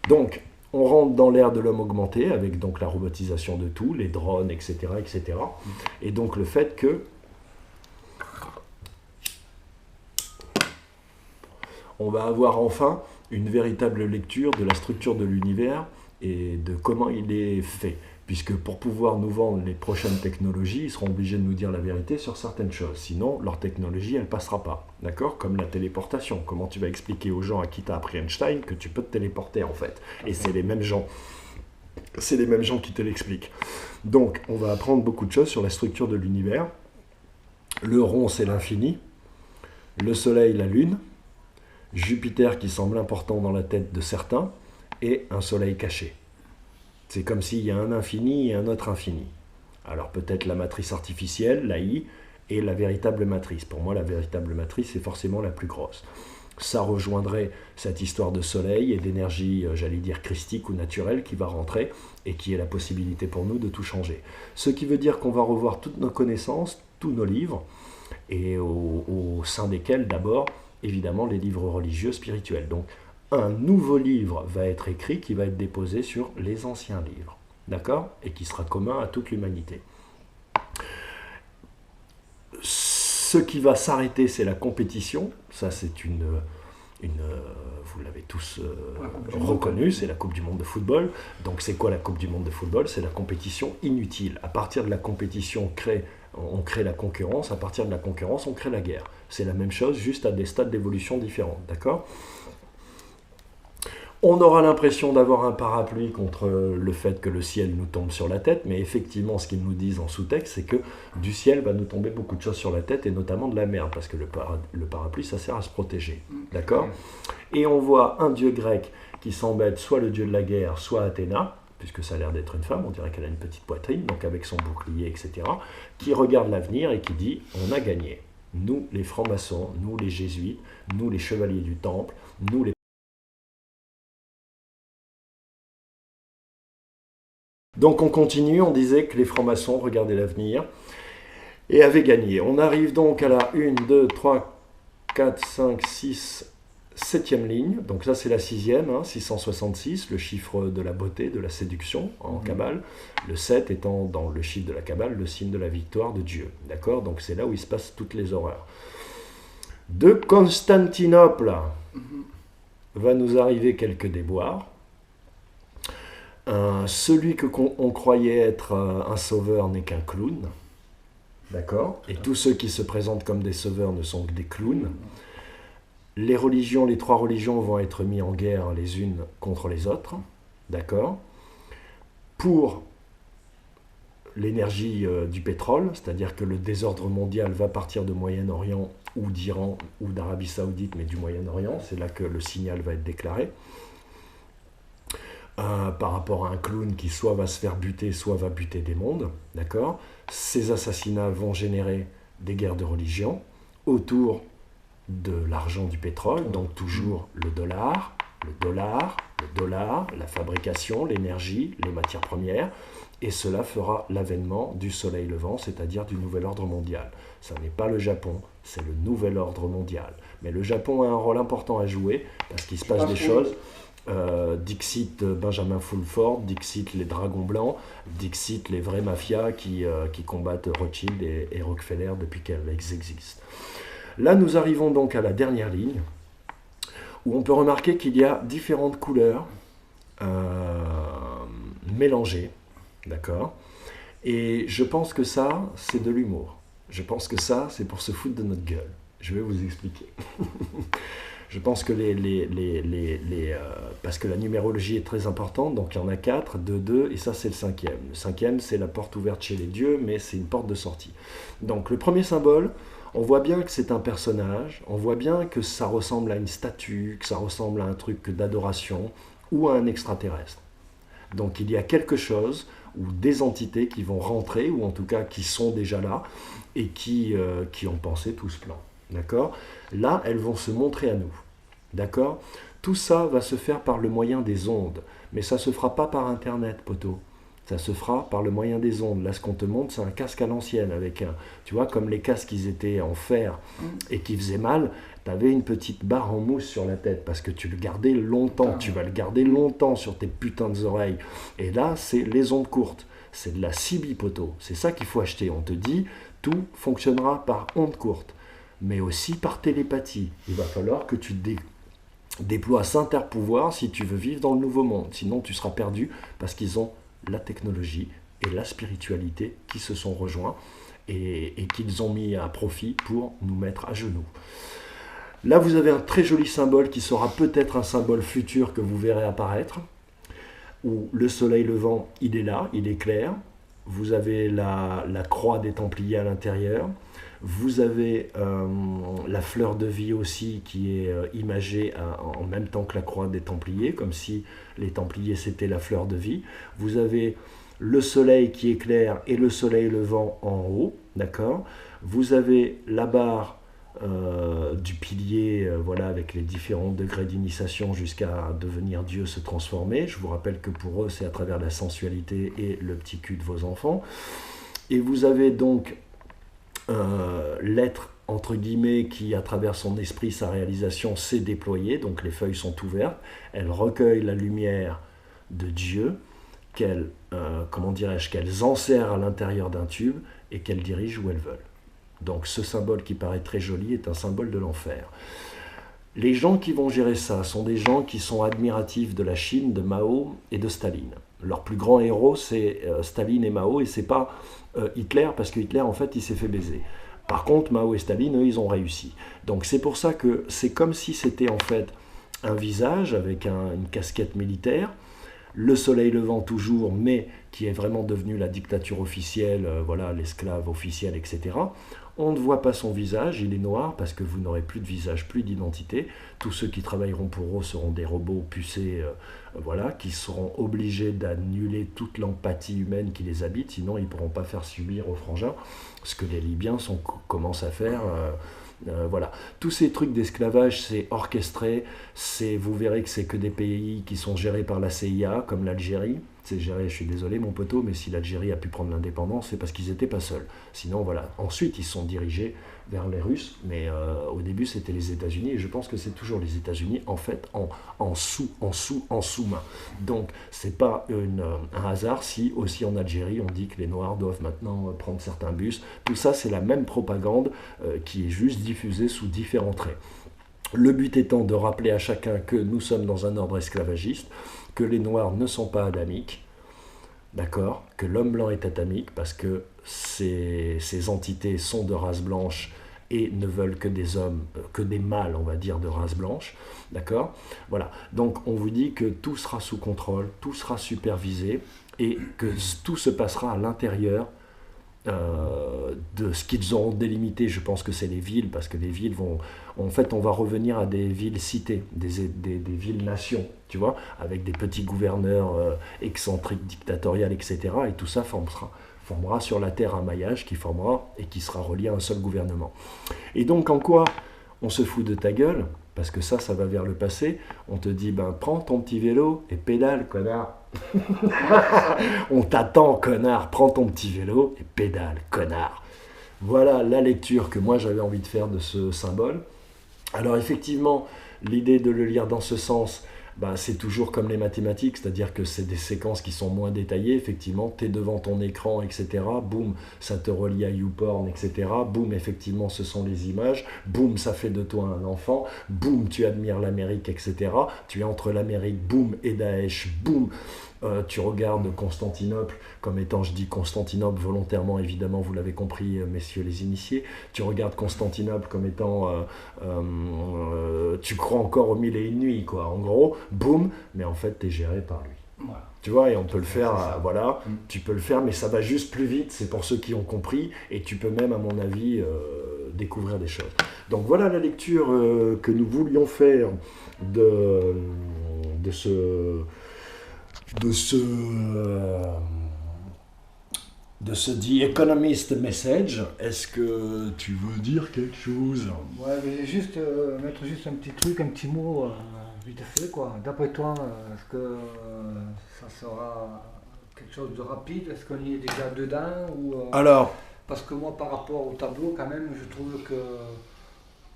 Donc, on rentre dans l'ère de l'homme augmenté, avec donc la robotisation de tout, les drones, etc., etc. Et donc le fait que on va avoir enfin une véritable lecture de la structure de l'univers et de comment il est fait. Puisque pour pouvoir nous vendre les prochaines technologies, ils seront obligés de nous dire la vérité sur certaines choses. Sinon, leur technologie, elle ne passera pas. D'accord ? Comme la téléportation. Comment tu vas expliquer aux gens à qui tu as appris Einstein que tu peux te téléporter, en fait ? Et c'est les mêmes gens. C'est les mêmes gens qui te l'expliquent. Donc, on va apprendre beaucoup de choses sur la structure de l'univers. Le rond, c'est l'infini. Le Soleil, la Lune. Jupiter qui semble important dans la tête de certains. Et un Soleil caché. C'est comme s'il y a un infini et un autre infini. Alors peut-être la matrice artificielle, la I, et la véritable matrice. Pour moi, la véritable matrice, c'est forcément la plus grosse. Ça rejoindrait cette histoire de soleil et d'énergie, j'allais dire, christique ou naturelle qui va rentrer et qui est la possibilité pour nous de tout changer. Ce qui veut dire qu'on va revoir toutes nos connaissances, tous nos livres, et au sein desquels, d'abord, évidemment, les livres religieux, spirituels. Donc, un nouveau livre va être écrit qui va être déposé sur les anciens livres, d'accord? Et qui sera commun à toute l'humanité. Ce qui va s'arrêter, c'est la compétition. Ça, c'est vous l'avez tous reconnu, c'est la Coupe du Monde de football. Donc, c'est quoi la Coupe du Monde de football? C'est la compétition inutile. À partir de la compétition, on crée la concurrence. À partir de la concurrence, on crée la guerre. C'est la même chose, juste à des stades d'évolution différents. D'accord? On aura l'impression d'avoir un parapluie contre le fait que le ciel nous tombe sur la tête, mais effectivement, ce qu'ils nous disent en sous-texte, c'est que du ciel va nous tomber beaucoup de choses sur la tête, et notamment de la merde, parce que le parapluie, ça sert à se protéger. D'accord? Et on voit un dieu grec qui semble être soit le dieu de la guerre, soit Athéna, puisque ça a l'air d'être une femme, on dirait qu'elle a une petite poitrine, donc avec son bouclier, etc., qui regarde l'avenir et qui dit « on a gagné ». Nous, les francs-maçons, nous, les jésuites, nous, les chevaliers du temple, nous, les... Donc on continue, on disait que les francs-maçons regardaient l'avenir et avaient gagné. On arrive donc à la 1, 2, 3, 4, 5, 6, 7e ligne. Donc ça c'est la 6e, 666, le chiffre de la beauté, de la séduction en Kabbale. Le 7 étant dans le chiffre de la Kabbale le signe de la victoire de Dieu. D'accord? Donc c'est là où il se passe toutes les horreurs. De Constantinople va nous arriver quelques déboires. Celui qu'on croyait être un sauveur n'est qu'un clown, d'accord? Et tous ceux qui se présentent comme des sauveurs ne sont que des clowns. Les religions, les trois religions vont être mises en guerre les unes contre les autres, d'accord? Pour l'énergie du pétrole, c'est-à-dire que le désordre mondial va partir de Moyen-Orient ou d'Iran ou d'Arabie Saoudite, mais du Moyen-Orient, c'est là que le signal va être déclaré. Par rapport à un clown qui soit va se faire buter, soit va buter des mondes, d'accord? Ces assassinats vont générer des guerres de religion autour de l'argent du pétrole, donc toujours le dollar, la fabrication, l'énergie, les matières premières, et cela fera l'avènement du soleil levant, c'est-à-dire du nouvel ordre mondial. Ça n'est pas le Japon, c'est le nouvel ordre mondial. Mais le Japon a un rôle important à jouer, parce qu'il se passe des choses... Dixit Benjamin Fulford, Dixit les Dragons Blancs, Dixit les vraies mafias qui combattent Rothschild et Rockefeller depuis qu'elles existent. Là, nous arrivons donc à la dernière ligne, où on peut remarquer qu'il y a différentes couleurs mélangées, d'accord? Et je pense que ça, c'est de l'humour. Je pense que ça, c'est pour se foutre de notre gueule. Je vais vous expliquer. Je pense que parce que la numérologie est très importante, donc il y en a 4, 2, 2, et ça c'est le 5e. Le 5e, c'est la porte ouverte chez les dieux, mais c'est une porte de sortie. Donc le premier symbole, on voit bien que c'est un personnage, on voit bien que ça ressemble à une statue, que ça ressemble à un truc d'adoration, ou à un extraterrestre. Donc il y a quelque chose, ou des entités qui vont rentrer, ou en tout cas qui sont déjà là, et qui ont pensé tout ce plan. D'accord? Là, elles vont se montrer à nous. D'accord? Tout ça va se faire par le moyen des ondes. Mais ça ne se fera pas par Internet, poteau. Ça se fera par le moyen des ondes. Là, ce qu'on te montre, c'est un casque à l'ancienne. Avec tu vois, comme les casques, ils étaient en fer et qui faisaient mal, tu avais une petite barre en mousse sur la tête parce que tu le gardais longtemps. Tu vas le garder longtemps sur tes putains d'oreilles. Et là, c'est les ondes courtes. C'est de la CB, poteau. C'est ça qu'il faut acheter. On te dit, tout fonctionnera par ondes courtes, mais aussi par télépathie. Il va falloir que tu déploies Saint-Pouvoir si tu veux vivre dans le nouveau monde. Sinon, tu seras perdu parce qu'ils ont la technologie et la spiritualité qui se sont rejoints et qu'ils ont mis à profit pour nous mettre à genoux. Là, vous avez un très joli symbole qui sera peut-être un symbole futur que vous verrez apparaître. où le soleil levant, il est là, il est clair. Vous avez la croix des Templiers à l'intérieur. Vous avez la fleur de vie aussi qui est imagée en même temps que la croix des Templiers, comme si les Templiers c'était la fleur de vie. Vous avez le soleil qui éclaire et le soleil levant en haut, d'accord. Vous avez la barre du pilier, voilà, avec les différents degrés d'initiation jusqu'à devenir Dieu, se transformer. Je vous rappelle que pour eux, c'est à travers la sensualité et le petit cul de vos enfants. Et vous avez donc l'être, entre guillemets, qui, à travers son esprit, sa réalisation, s'est déployé. Donc les feuilles sont ouvertes. Elles recueillent la lumière de Dieu, qu'elles enserrent à l'intérieur d'un tube et qu'elles dirigent où elles veulent. Donc ce symbole qui paraît très joli est un symbole de l'enfer. Les gens qui vont gérer ça sont des gens qui sont admiratifs de la Chine, de Mao et de Staline. Leur plus grand héros, c'est Staline et Mao, et c'est pas Hitler, parce que Hitler, en fait, il s'est fait baiser. Par contre, Mao et Staline, eux, ils ont réussi. Donc c'est pour ça que c'est comme si c'était en fait un visage avec une casquette militaire, le soleil levant toujours, mais qui est vraiment devenu la dictature officielle, voilà, l'esclave officiel, etc. On ne voit pas son visage, il est noir parce que vous n'aurez plus de visage, plus d'identité. Tous ceux qui travailleront pour eux seront des robots pucés, voilà, qui seront obligés d'annuler toute l'empathie humaine qui les habite, sinon ils ne pourront pas faire subir aux frangins ce que les Libyens commencent à faire. Voilà. Tous ces trucs d'esclavage, c'est orchestré, vous verrez que c'est que des pays qui sont gérés par la CIA, comme l'Algérie. C'est géré, je suis désolé mon poteau, mais si l'Algérie a pu prendre l'indépendance, c'est parce qu'ils n'étaient pas seuls. Sinon, voilà. Ensuite, ils sont dirigés vers les Russes, mais au début, c'était les États-Unis, et je pense que c'est toujours les États-Unis, en fait, en sous-main. Donc, c'est pas un hasard si, aussi en Algérie, on dit que les Noirs doivent maintenant prendre certains bus. Tout ça, c'est la même propagande qui est juste diffusée sous différents traits. Le but étant de rappeler à chacun que nous sommes dans un ordre esclavagiste, que les Noirs ne sont pas adamiques, d'accord, que l'homme blanc est adamique parce que ces entités sont de race blanche et ne veulent que des hommes, que des mâles, on va dire, de race blanche, d'accord. Voilà, donc on vous dit que tout sera sous contrôle, tout sera supervisé et que tout se passera à l'intérieur de ce qu'ils auront délimité. Je pense que c'est les villes, parce que les villes vont... En fait, on va revenir à des villes-cités, des villes-nations, tu vois, avec des petits gouverneurs excentriques, dictatoriales, etc. Et tout ça formera sur la terre un maillage qui formera et qui sera relié à un seul gouvernement. Et donc, en quoi on se fout de ta gueule? Parce que ça va vers le passé. On te dit, ben, prends ton petit vélo et pédale, connard. On t'attend, connard. Prends ton petit vélo et pédale, connard. Voilà la lecture que moi j'avais envie de faire de ce symbole. Alors effectivement, l'idée de le lire dans ce sens, ben, c'est toujours comme les mathématiques, c'est-à-dire que c'est des séquences qui sont moins détaillées. Effectivement, tu es devant ton écran, etc. Boum, ça te relie à YouPorn, etc. Boum, effectivement, ce sont les images. Boum, ça fait de toi un enfant. Boum, tu admires l'Amérique, etc. Tu es entre l'Amérique, boum, et Daesh, boum. Tu regardes Constantinople comme étant, je dis Constantinople volontairement, évidemment, vous l'avez compris, messieurs les initiés. Tu regardes Constantinople comme étant, tu crois encore aux mille et une nuits, quoi. En gros, boum, mais en fait, tu es géré par lui. Voilà. Tu vois, et on peut le faire, voilà, tu peux le faire, mais ça va juste plus vite, c'est pour ceux qui ont compris, et tu peux même, à mon avis, découvrir des choses. Donc voilà la lecture que nous voulions faire de ce The Economist Message. Est-ce que tu veux dire quelque chose? Ouais, je vais juste mettre juste un petit truc, un petit mot vite fait, quoi. D'après toi, est-ce que ça sera quelque chose de rapide? Est-ce qu'on y est déjà dedans ou, Alors, parce que moi, par rapport au tableau, quand même, je trouve que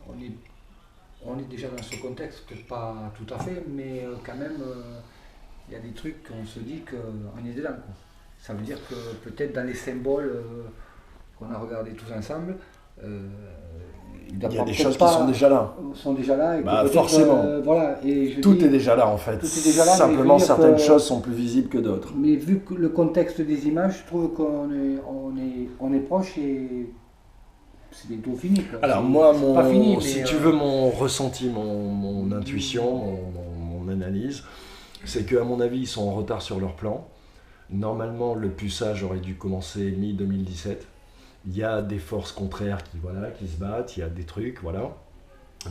on est déjà dans ce contexte, peut-être pas tout à fait, mais quand même, il y a des trucs qu'on se dit qu'on est dedans, quoi. Ça veut dire que peut-être dans les symboles qu'on a regardés tous ensemble, il y a des choses qui sont déjà là. Et bah, forcément. Voilà, et tout est déjà là en fait. Tout est déjà là, simplement, certaines choses sont plus visibles que d'autres. Mais vu que le contexte des images, je trouve qu'on est proche et c'est bientôt fini, quoi. Alors moi, pas fini, si tu veux mon ressenti, mon intuition, mon analyse, c'est qu'à mon avis, ils sont en retard sur leur plan. Normalement, le puçage aurait dû commencer mi-2017. Il y a des forces contraires qui se battent, il y a des trucs, voilà.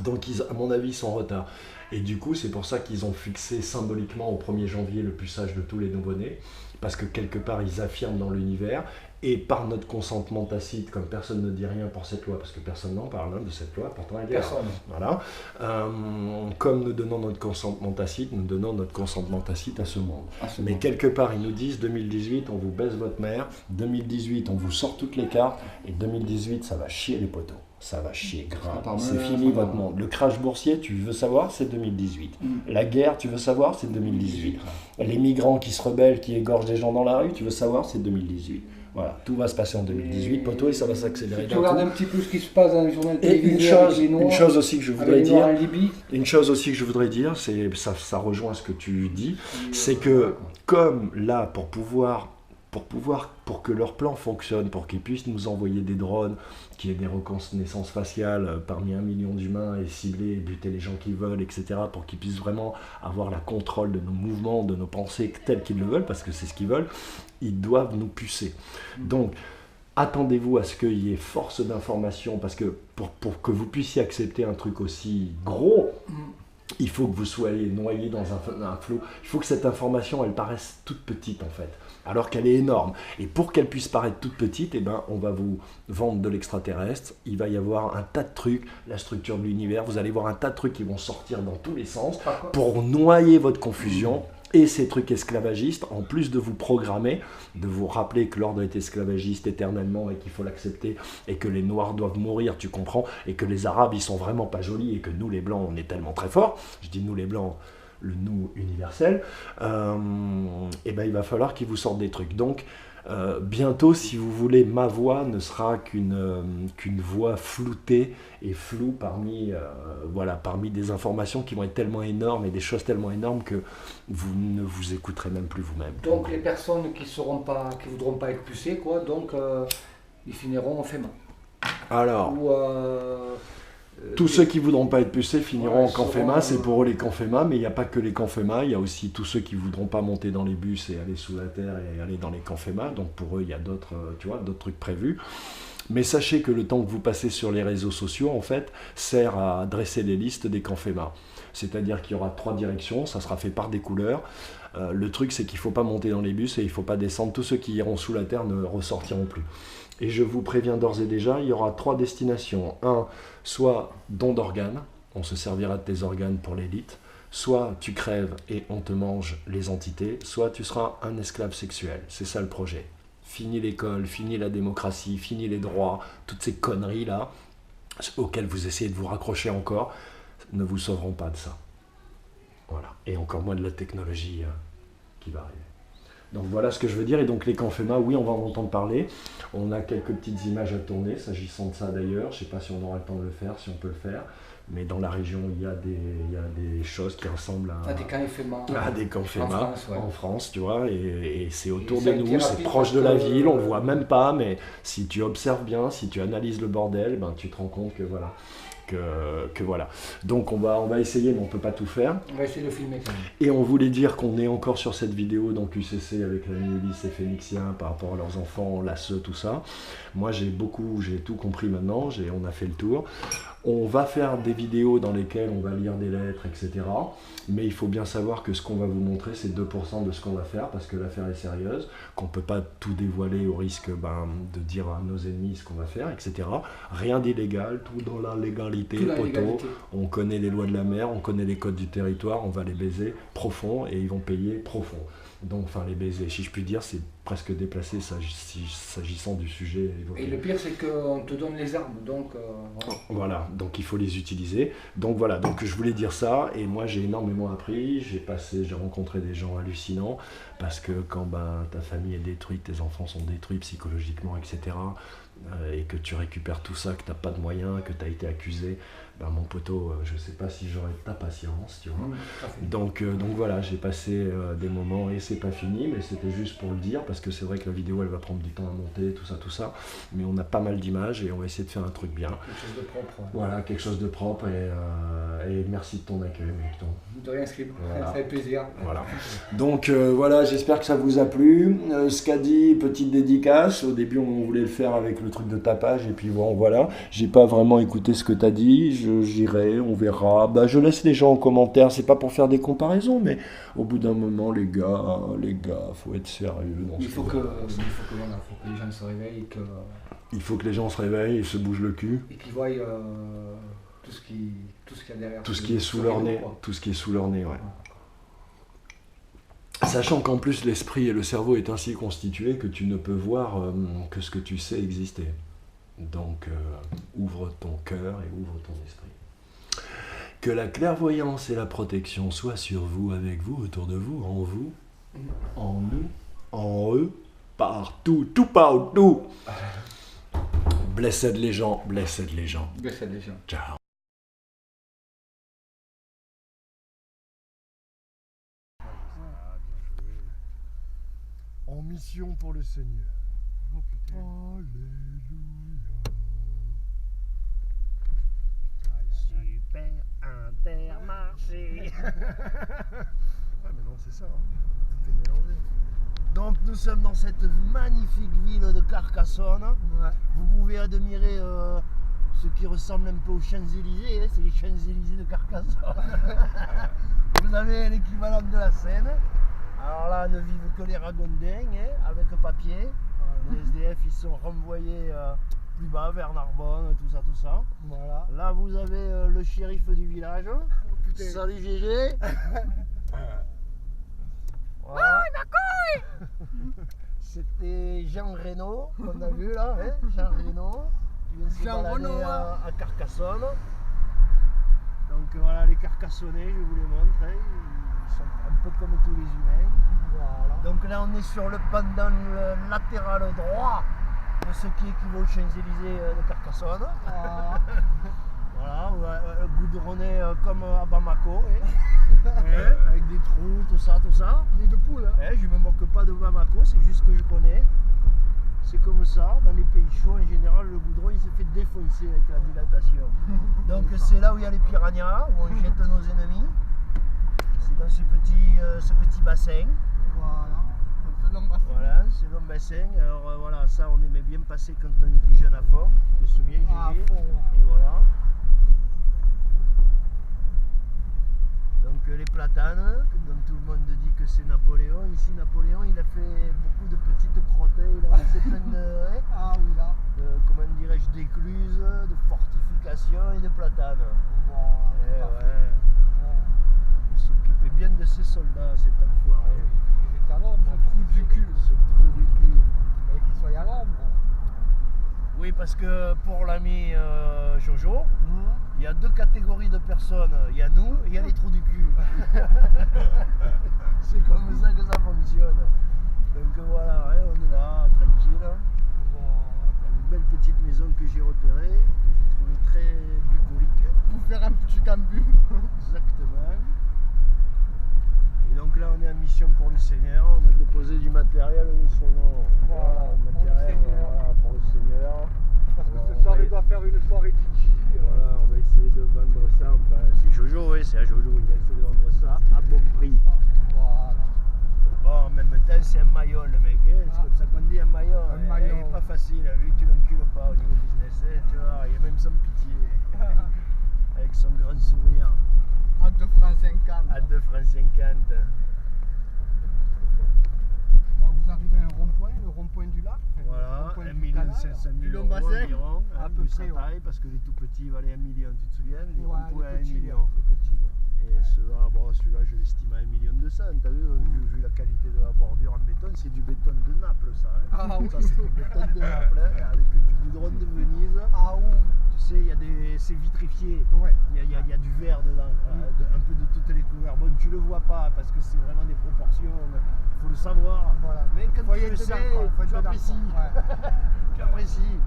Donc, à mon avis, ils sont en retard. Et du coup, c'est pour ça qu'ils ont fixé symboliquement au 1er janvier le puçage de tous les nouveau-nés, parce que quelque part, ils affirment dans l'univers, et par notre consentement tacite, comme personne ne dit rien pour cette loi, parce que personne n'en parle de cette loi, pourtant elle est là. Voilà. Comme nous donnons notre consentement tacite, nous donnons notre consentement tacite à ce monde. Mais quelque part, ils nous disent 2018, on vous baisse votre mère, 2018, on vous sort toutes les cartes, et 2018, ça va chier les poteaux. Ça va chier grave. C'est fini votre monde. Le crash boursier, tu veux savoir, c'est 2018. La guerre, tu veux savoir, c'est 2018. Les migrants qui se rebellent, qui égorgent des gens dans la rue, tu veux savoir, c'est 2018. Voilà, tout va se passer en 2018, poteau, et ça va s'accélérer. Tu regardes un petit peu ce qui se passe dans les journaux télévisés. Une chose aussi que je voudrais dire, c'est ça rejoint ce que tu dis, c'est que comme là, pour que leur plan fonctionne, pour qu'ils puissent nous envoyer des drones, qu'il y ait des reconnaissances faciales parmi 1 million d'humains et cibler et buter les gens qu'ils veulent, etc., pour qu'ils puissent vraiment avoir le contrôle de nos mouvements, de nos pensées tels qu'ils le veulent, parce que c'est ce qu'ils veulent, ils doivent nous pucer. Donc, attendez-vous à ce qu'il y ait force d'information, parce que pour que vous puissiez accepter un truc aussi gros, il faut que vous soyez noyé dans un flot. Il faut que cette information, elle paraisse toute petite en fait, alors qu'elle est énorme. Et pour qu'elle puisse paraître toute petite, on va vous vendre de l'extraterrestre. Il va y avoir un tas de trucs, la structure de l'univers. Vous allez voir un tas de trucs qui vont sortir dans tous les sens pour noyer votre confusion. Et ces trucs esclavagistes, en plus de vous programmer, de vous rappeler que l'ordre est esclavagiste éternellement et qu'il faut l'accepter, et que les Noirs doivent mourir, tu comprends, et que les Arabes, ils sont vraiment pas jolis, et que nous, les Blancs, on est tellement très forts, je dis nous les Blancs, le nous universel, il va falloir qu'ils vous sortent des trucs. Donc, bientôt, si vous voulez, ma voix ne sera qu'une voix floutée et floue parmi des informations qui vont être tellement énormes et des choses tellement énormes que vous ne vous écouterez même plus vous-même. Donc les personnes qui voudront pas être pucées, ils finiront en FEMA. Alors, tous ceux qui ne voudront pas être pucés finiront en camp FEMA, c'est pour eux les camps FEMA, mais il n'y a pas que les camps FEMA, il y a aussi tous ceux qui ne voudront pas monter dans les bus et aller sous la terre et aller dans les camps FEMA, donc pour eux il y a d'autres trucs prévus. Mais sachez que le temps que vous passez sur les réseaux sociaux, en fait, sert à dresser les listes des camps FEMA. C'est-à-dire qu'il y aura 3 directions, ça sera fait par des couleurs. Le truc, c'est qu'il ne faut pas monter dans les bus et il ne faut pas descendre. Tous ceux qui iront sous la terre ne ressortiront plus. Et je vous préviens d'ores et déjà, il y aura 3 destinations. Soit don d'organes, on se servira de tes organes pour l'élite. Soit tu crèves et on te mange les entités, soit tu seras un esclave sexuel. C'est ça le projet. Fini l'école, fini la démocratie, fini les droits, toutes ces conneries-là, auxquelles vous essayez de vous raccrocher encore, ne vous sauveront pas de ça. Voilà. Et encore moins de la technologie qui va arriver. Donc voilà ce que je veux dire. Et donc les camps FEMA, oui, on va en entendre parler. On a quelques petites images à tourner, s'agissant de ça d'ailleurs. Je ne sais pas si on aura le temps de le faire, si on peut le faire. Mais dans la région, il y a des choses qui ressemblent à des camps FEMA. Des camps FEMA en France, tu vois. Et c'est autour de nous, c'est proche de la ville, on ne le voit même pas. Mais si tu observes bien, si tu analyses le bordel, tu te rends compte que voilà. Voilà. Donc on va essayer, mais on ne peut pas tout faire. On va essayer de filmer quand même. Et on voulait dire qu'on est encore sur cette vidéo dans QCC avec la Ulysse et Phénixien par rapport à leurs enfants, l'ASE, tout ça. Moi j'ai tout compris maintenant, on a fait le tour. On va faire des vidéos dans lesquelles on va lire des lettres, etc. Mais il faut bien savoir que ce qu'on va vous montrer, c'est 2% de ce qu'on va faire, parce que l'affaire est sérieuse, qu'on ne peut pas tout dévoiler au risque de dire à nos ennemis ce qu'on va faire, etc. Rien d'illégal, tout dans la légalité, poteau. On connaît les lois de la mer, on connaît les codes du territoire, on va les baiser profond et ils vont payer profond. Donc, les baiser, si je puis dire, c'est presque déplacé s'agissant du sujet évoqué. Et le pire, c'est qu'on te donne les armes, donc... Voilà, donc il faut les utiliser. Donc voilà, donc je voulais dire ça, et moi j'ai énormément appris, j'ai rencontré des gens hallucinants, parce que quand ta famille est détruite, tes enfants sont détruits psychologiquement, etc., et que tu récupères tout ça, que tu n'as pas de moyens, que tu as été accusé, mon poteau, je ne sais pas si j'aurai ta patience, tu vois. Donc voilà, j'ai passé des moments, et c'est pas fini, mais c'était juste pour le dire, parce que c'est vrai que la vidéo, elle va prendre du temps à monter, tout ça, mais on a pas mal d'images, et on va essayer de faire un truc bien. Quelque chose de propre. Voilà, quelque chose de propre, et merci de ton accueil, Mecton. De rien, Scribe. Voilà. Ça fait plaisir. Voilà. Donc voilà, j'espère que ça vous a plu. Scadi, petite dédicace. Au début, on voulait le faire avec le truc de tapage, et puis bon, voilà. J'ai pas vraiment écouté ce que tu as dit. J'irai, on verra. Bah, je laisse les gens en commentaire. C'est pas pour faire des comparaisons, mais au bout d'un moment, les gars, faut être sérieux. Il faut que les gens se réveillent. Il faut que les gens se réveillent et se bougent le cul. Et qu'ils voient tout ce qu'il y a derrière. Tout ce qui est sous leur nez. Tout ce qui est sous leur nez, ouais. Sachant qu'en plus l'esprit et le cerveau est ainsi constitué que tu ne peux voir que ce que tu sais exister. Donc ouvre ton cœur et ouvre ton esprit. Que la clairvoyance et la protection soient sur vous, avec vous, autour de vous, en nous, en eux, partout, tout partout. Blessed les gens, blessed les gens. Blessed les gens. Ciao. En mission pour le Seigneur. Oh putain. Alléluia. Super Intermarché. Ouais, mais non, c'est ça. Hein. Tout est mélangé. Donc, nous sommes dans cette magnifique ville de Carcassonne. Ouais. Vous pouvez admirer ce qui ressemble un peu aux Champs-Élysées. Hein, c'est les Champs-Élysées de Carcassonne. Vous avez l'équivalent de la Seine. Alors là, ne vivent que les ragondins, hein, avec le papier. Les SDF, ils sont renvoyés plus bas, vers Narbonne, tout ça. Voilà. Là, vous avez le shérif du village. Oh, putain. Salut GG. Voilà. C'était Jean Reno qu'on a vu là, hein, Jean Reno, qui vient se Jean balader Reno, à Carcassonne. Donc voilà, les Carcassonnais, je vous les montre, hein, ils sont un peu comme tous les humains. Voilà. Donc là, on est sur le pendant latéral droit de ce qui équivaut aux Champs-Élysées de Carcassonne. Voilà. Voilà, goudronné comme à Bamako, avec des trous, tout ça. Nid de poule. Hein. Je me moque pas de Bamako, c'est juste que je connais. C'est comme ça, dans les pays chauds en général, le goudron il s'est fait défoncer avec la dilatation. Donc c'est là où il y a les piranhas, où on jette nos ennemis. C'est dans ce petit bassin. Voilà. Donc c'est long bassin. Voilà, c'est le bassin. Alors voilà, ça on aimait bien passer quand on était jeune à fond. Tu te souviens, Ah, Gigi? fond, ouais. Et voilà. Donc les platanes, dont tout le monde dit que c'est Napoléon. Ici, Napoléon, il a fait beaucoup de petites crottées. Il a laissé plein de, Ah oui là. comment dirais-je, d'écluses, de fortifications et de platanes. Voilà. Eh tout à fait. ouais. Ouais. Il s'occupait bien de ses soldats, cet enfoiré. Ils étaient à l'ombre, ce trou du cul. Ce trou du cul. Et qu'ils soient à l'ombre. Oui, parce que pour l'ami Jojo, il y a deux catégories de personnes. Il y a nous et il y a les trous du cul. C'est comme ça que ça fonctionne. Donc voilà, ouais, on est là, tranquille. Voilà. Une belle petite maison que j'ai repérée, que j'ai trouvée très bucolique. Pour faire un petit cambu. Exactement. Et donc là, on est en mission pour le Seigneur. On a déposé du matériel de son nom. Voilà, le pour le matériel, Seigneur. voilà, pour le Seigneur. Parce que Voilà, ce on soir va il doit faire une soirée DJ. Voilà, on va essayer de vendre ça. Enfin, c'est Jojo, oui, c'est à Jojo. Il va essayer de vendre ça à bon prix. Voilà. Bon, en même temps, c'est un maillon, le mec. Hein. C'est comme ça qu'on dit, un maillon. Un maillon. Il est pas facile. Lui, tu l'encules pas au niveau business. Hein. Tu vois, il est même sans pitié. Avec son grand sourire. À 2 francs 50. À 2 francs 50. Vous arrivez à un rond-point, le rond-point du lac. Enfin, le Voilà, rond-point 1 du canal, 500 000 du long euros bassin, environ, à hein, peu vu sa près. taille, parce que les tout petits valaient 1 million, tu te souviens? Les Ouais, ronds-points à 1 les petits, million. ouais, les petits, ouais. Et celui-là, bon, celui-là, je l'estime à 1,2 million, t'as vu, vu la qualité de la bordure en béton, c'est du béton de Naples, ça. Hein. Ah oui. Ça, c'est du béton de Naples, hein, avec du goudron de Venise. Ah oui. Tu sais, il y a c'est vitrifié. Ouais. Il y a du verre dedans, un peu de toutes les couleurs. Bon, tu le vois pas parce que c'est vraiment des proportions, il faut le savoir. Voilà. Mais quand Faut y tu être le sais, dedans, quoi. Faut être tu dedans, apprécies. quoi. Ouais. Tu apprécies.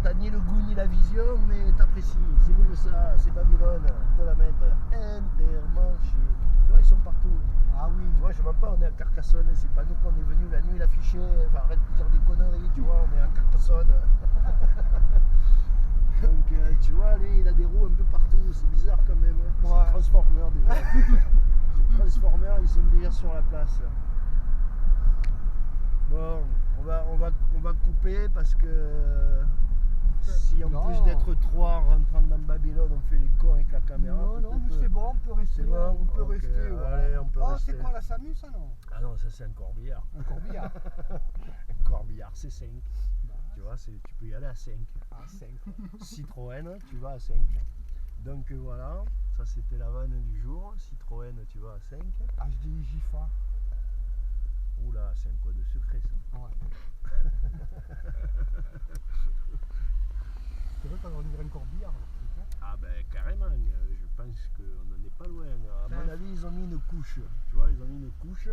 T'as ni le goût ni la vision, mais t'apprécies. C'est comme ça, c'est Babylone. Te la mettre Intermarché. Tu vois, ils sont partout. Ah oui. Tu vois, je mens pas, on est à Carcassonne. C'est pas nous qu'on est venu la nuit l'afficher. Enfin, arrête de dire des conneries, tu vois, on est à Carcassonne. Donc, tu vois, lui, il a des roues un peu partout. C'est bizarre quand même. performeurs, ils sont déjà sur la place. Bon, on va couper parce que si en plus d'être 3 en rentrant dans Babylone, on fait les cons avec la caméra. Non, mais c'est bon, on peut rester. C'est bon, on peut okay, rester. Allez, on peut rester. C'est quoi la SAMU, ça, non? Ah non, ça c'est un corbillard. Un corbillard. Un corbillard, c'est 5. Tu vois, tu peux y aller à 5. À 5. Citroën, tu vas à 5. Donc voilà, ça c'était la vanne du jour. Citroën, tu vas à 5. HDI Gifa. Oula, c'est un code secret ça. Ouais. C'est vrai qu'on dirait un corbillard. Là, ah ben carrément, je pense qu'on n'en est pas loin. À mon avis, ils ont mis une couche. Tu vois, ils ont mis une couche.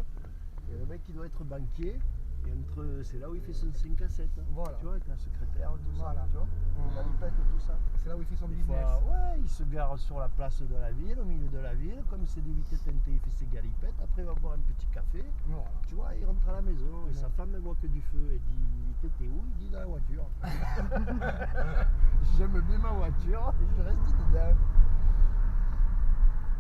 Et le mec, il doit être banquier. Et c'est là où il fait son 5 à 7. Voilà. Tu vois, avec la secrétaire, tout voilà. ça. Tu vois, la lipette, tout ça. C'est là où il fait son Des business. fois, ouais, il se gare sur la place de la ville, au milieu de la ville. Comme c'est des vités teintées, il fait ses galipettes. Après, il va boire un petit café. Voilà. Tu vois, il rentre à la maison. Et sa femme, elle voit que du feu. Elle dit, t'étais où? Il dit, dans la voiture. J'aime bien ma voiture et je reste dedans.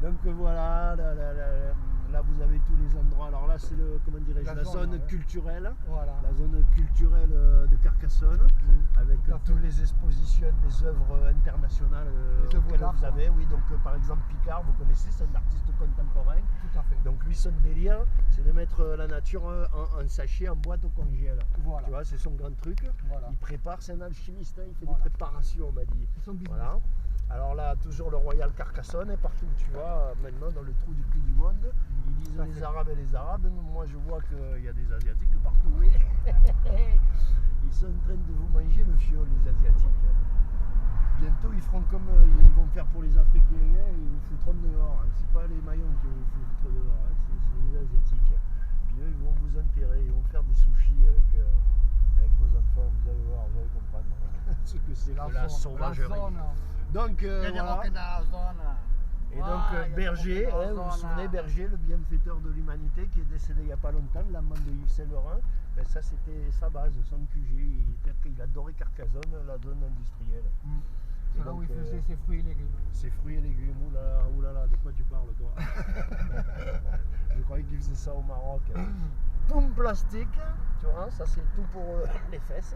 Donc voilà, là vous avez tous les endroits. Alors là c'est la zone culturelle. Voilà. La zone culturelle de Carcassonne, avec toutes les expositions des œuvres internationales que vous avez. Oui, donc par exemple Picard, vous connaissez, c'est un artiste contemporain. Tout à fait. Donc lui son délire, c'est de mettre la nature en sachet, en boîte au congèle. Voilà. Tu vois, c'est son grand truc. Voilà. Il prépare, c'est un alchimiste, hein, il fait des préparations, on m'a dit. Voilà. Alors là, toujours le Royal Carcassonne, et partout où tu vas, maintenant dans le trou du cul du monde, ils disent les Arabes et les Arabes, mais moi je vois qu'il y a des Asiatiques partout. Oui. Ils sont en train de vous manger le fion, les Asiatiques. Bientôt ils feront comme ils vont faire pour les Africains, ils vous foutront dehors. C'est pas les Mayons qui vont vous foutre dehors, c'est les Asiatiques. Puis eux, ils vont vous enterrer, ils vont faire des sushis avec vos enfants, vous allez voir, vous allez comprendre ce que c'est que la sauvagerie. Donc voilà. Et donc Berger, vous vous souvenez, Berger, le bienfaiteur de l'humanité qui est décédé il n'y a pas longtemps, l'amant de Yves Saint Laurent, ben ça c'était sa base, son QG, il adorait Carcassonne, la zone industrielle. C'est là où il faisait ses fruits et légumes. Ses fruits et légumes, oulala, de quoi tu parles toi? Je croyais qu'il faisait ça au Maroc. Poum plastique, tu vois, ça c'est tout pour les fesses.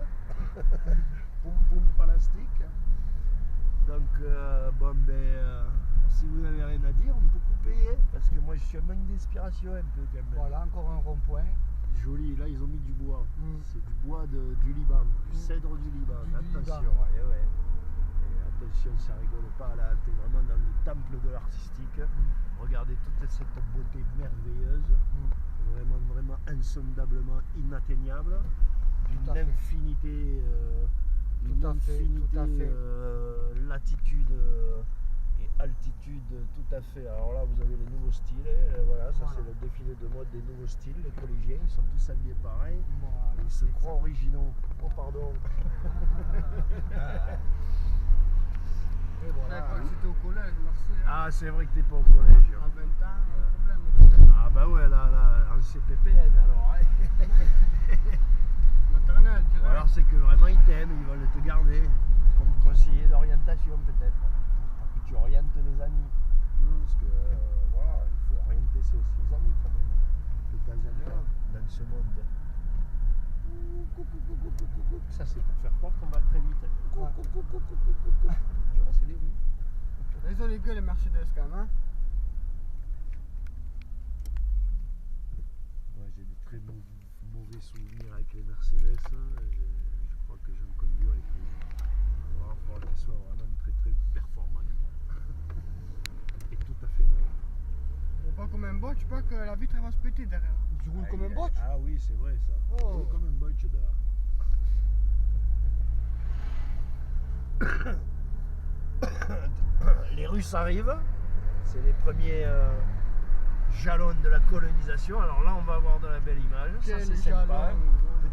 Poum plastique. Donc bon si vous n'avez rien à dire, on peut couper, parce que moi je suis en manque d'inspiration un peu quand même. Voilà, encore un rond-point. Joli, là ils ont mis du bois. C'est du bois du Liban, du cèdre du Liban. Attention, et attention, ça rigole pas, là t'es vraiment dans le temple de l'artistique. Regardez toute cette beauté merveilleuse, vraiment insondablement inatteignable, d'une infinité, latitude et altitude, tout à fait. Alors là vous avez les nouveaux styles, voilà, ça c'est le défilé de mode des nouveaux styles. Les collégiens ils sont tous habillés pareil, ils se croient originaux. Oh pardon. Et voilà. Quand j'étais au collège, merci. Ah c'est vrai que t'es pas au collège. À 20 ans, problème. Ah bah ouais, là, en CPPN alors. Maternelle, je dirais. Alors c'est que vraiment ils t'aiment, ils veulent te garder comme conseiller d'orientation peut-être, pour que tu orientes les amis. Parce que voilà, il faut orienter ses amis quand même, de temps en temps, dans ce monde. Ça c'est pour faire croire qu'on va très vite. Tu vois, c'est des rues. Ils ont les gueules les Mercedes quand même, hein. Ouais, j'ai des très mauvais souvenirs avec les Mercedes. Je crois que j'en conduis avec lui. Il va falloir qu'elle soit vraiment très très performante. Et tout à fait neuve. On voit comme un botch, pas que la vitre elle va se péter derrière. Tu roules comme un botch. Ah oui, c'est vrai ça. Tu roules comme un botch derrière. Les Russes arrivent, c'est les premiers jalons de la colonisation. Alors là on va avoir de la belle image, ça c'est sympa.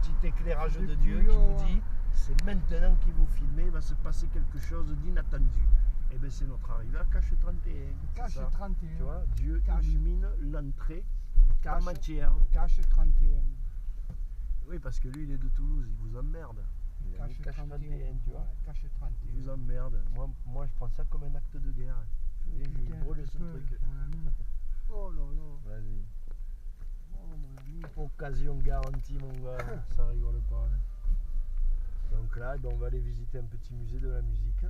Petit éclairage de Dieu qui vous dit c'est maintenant qu'il vous filmez, il va se passer quelque chose d'inattendu. Et bien c'est notre arrivée à Cache 31. Cache 31. Tu vois, Dieu illumine l'entrée en matière. Cache 31. Oui, parce que lui il est de Toulouse, il vous emmerde. Cache 31, tu vois. Cache 31. Il vous emmerde. Moi je prends ça comme un acte de guerre. Je brûle ce truc. Oh là là. Vas-y. Oh mon ami. Occasion garantie, mon gars. Ça rigole pas. Hein. Donc là, on va aller visiter un petit musée de la musique.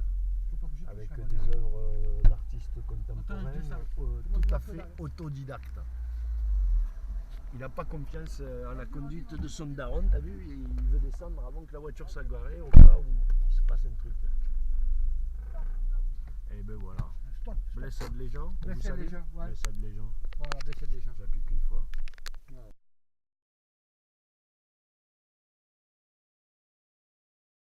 Faut pas que je touche, Avec ça va des dire. œuvres d'artistes contemporains Attends, je descends. tout à fait autodidactes. Il n'a pas confiance en la conduite de son daron, t'as vu, il veut descendre avant que la voiture soit garée au cas où il se passe un truc. Et ben voilà. Stop. Blessade les gens, vous Blessade savez. les gens, ouais. Blessade les gens. Voilà, blessade les gens. J'appuie qu'une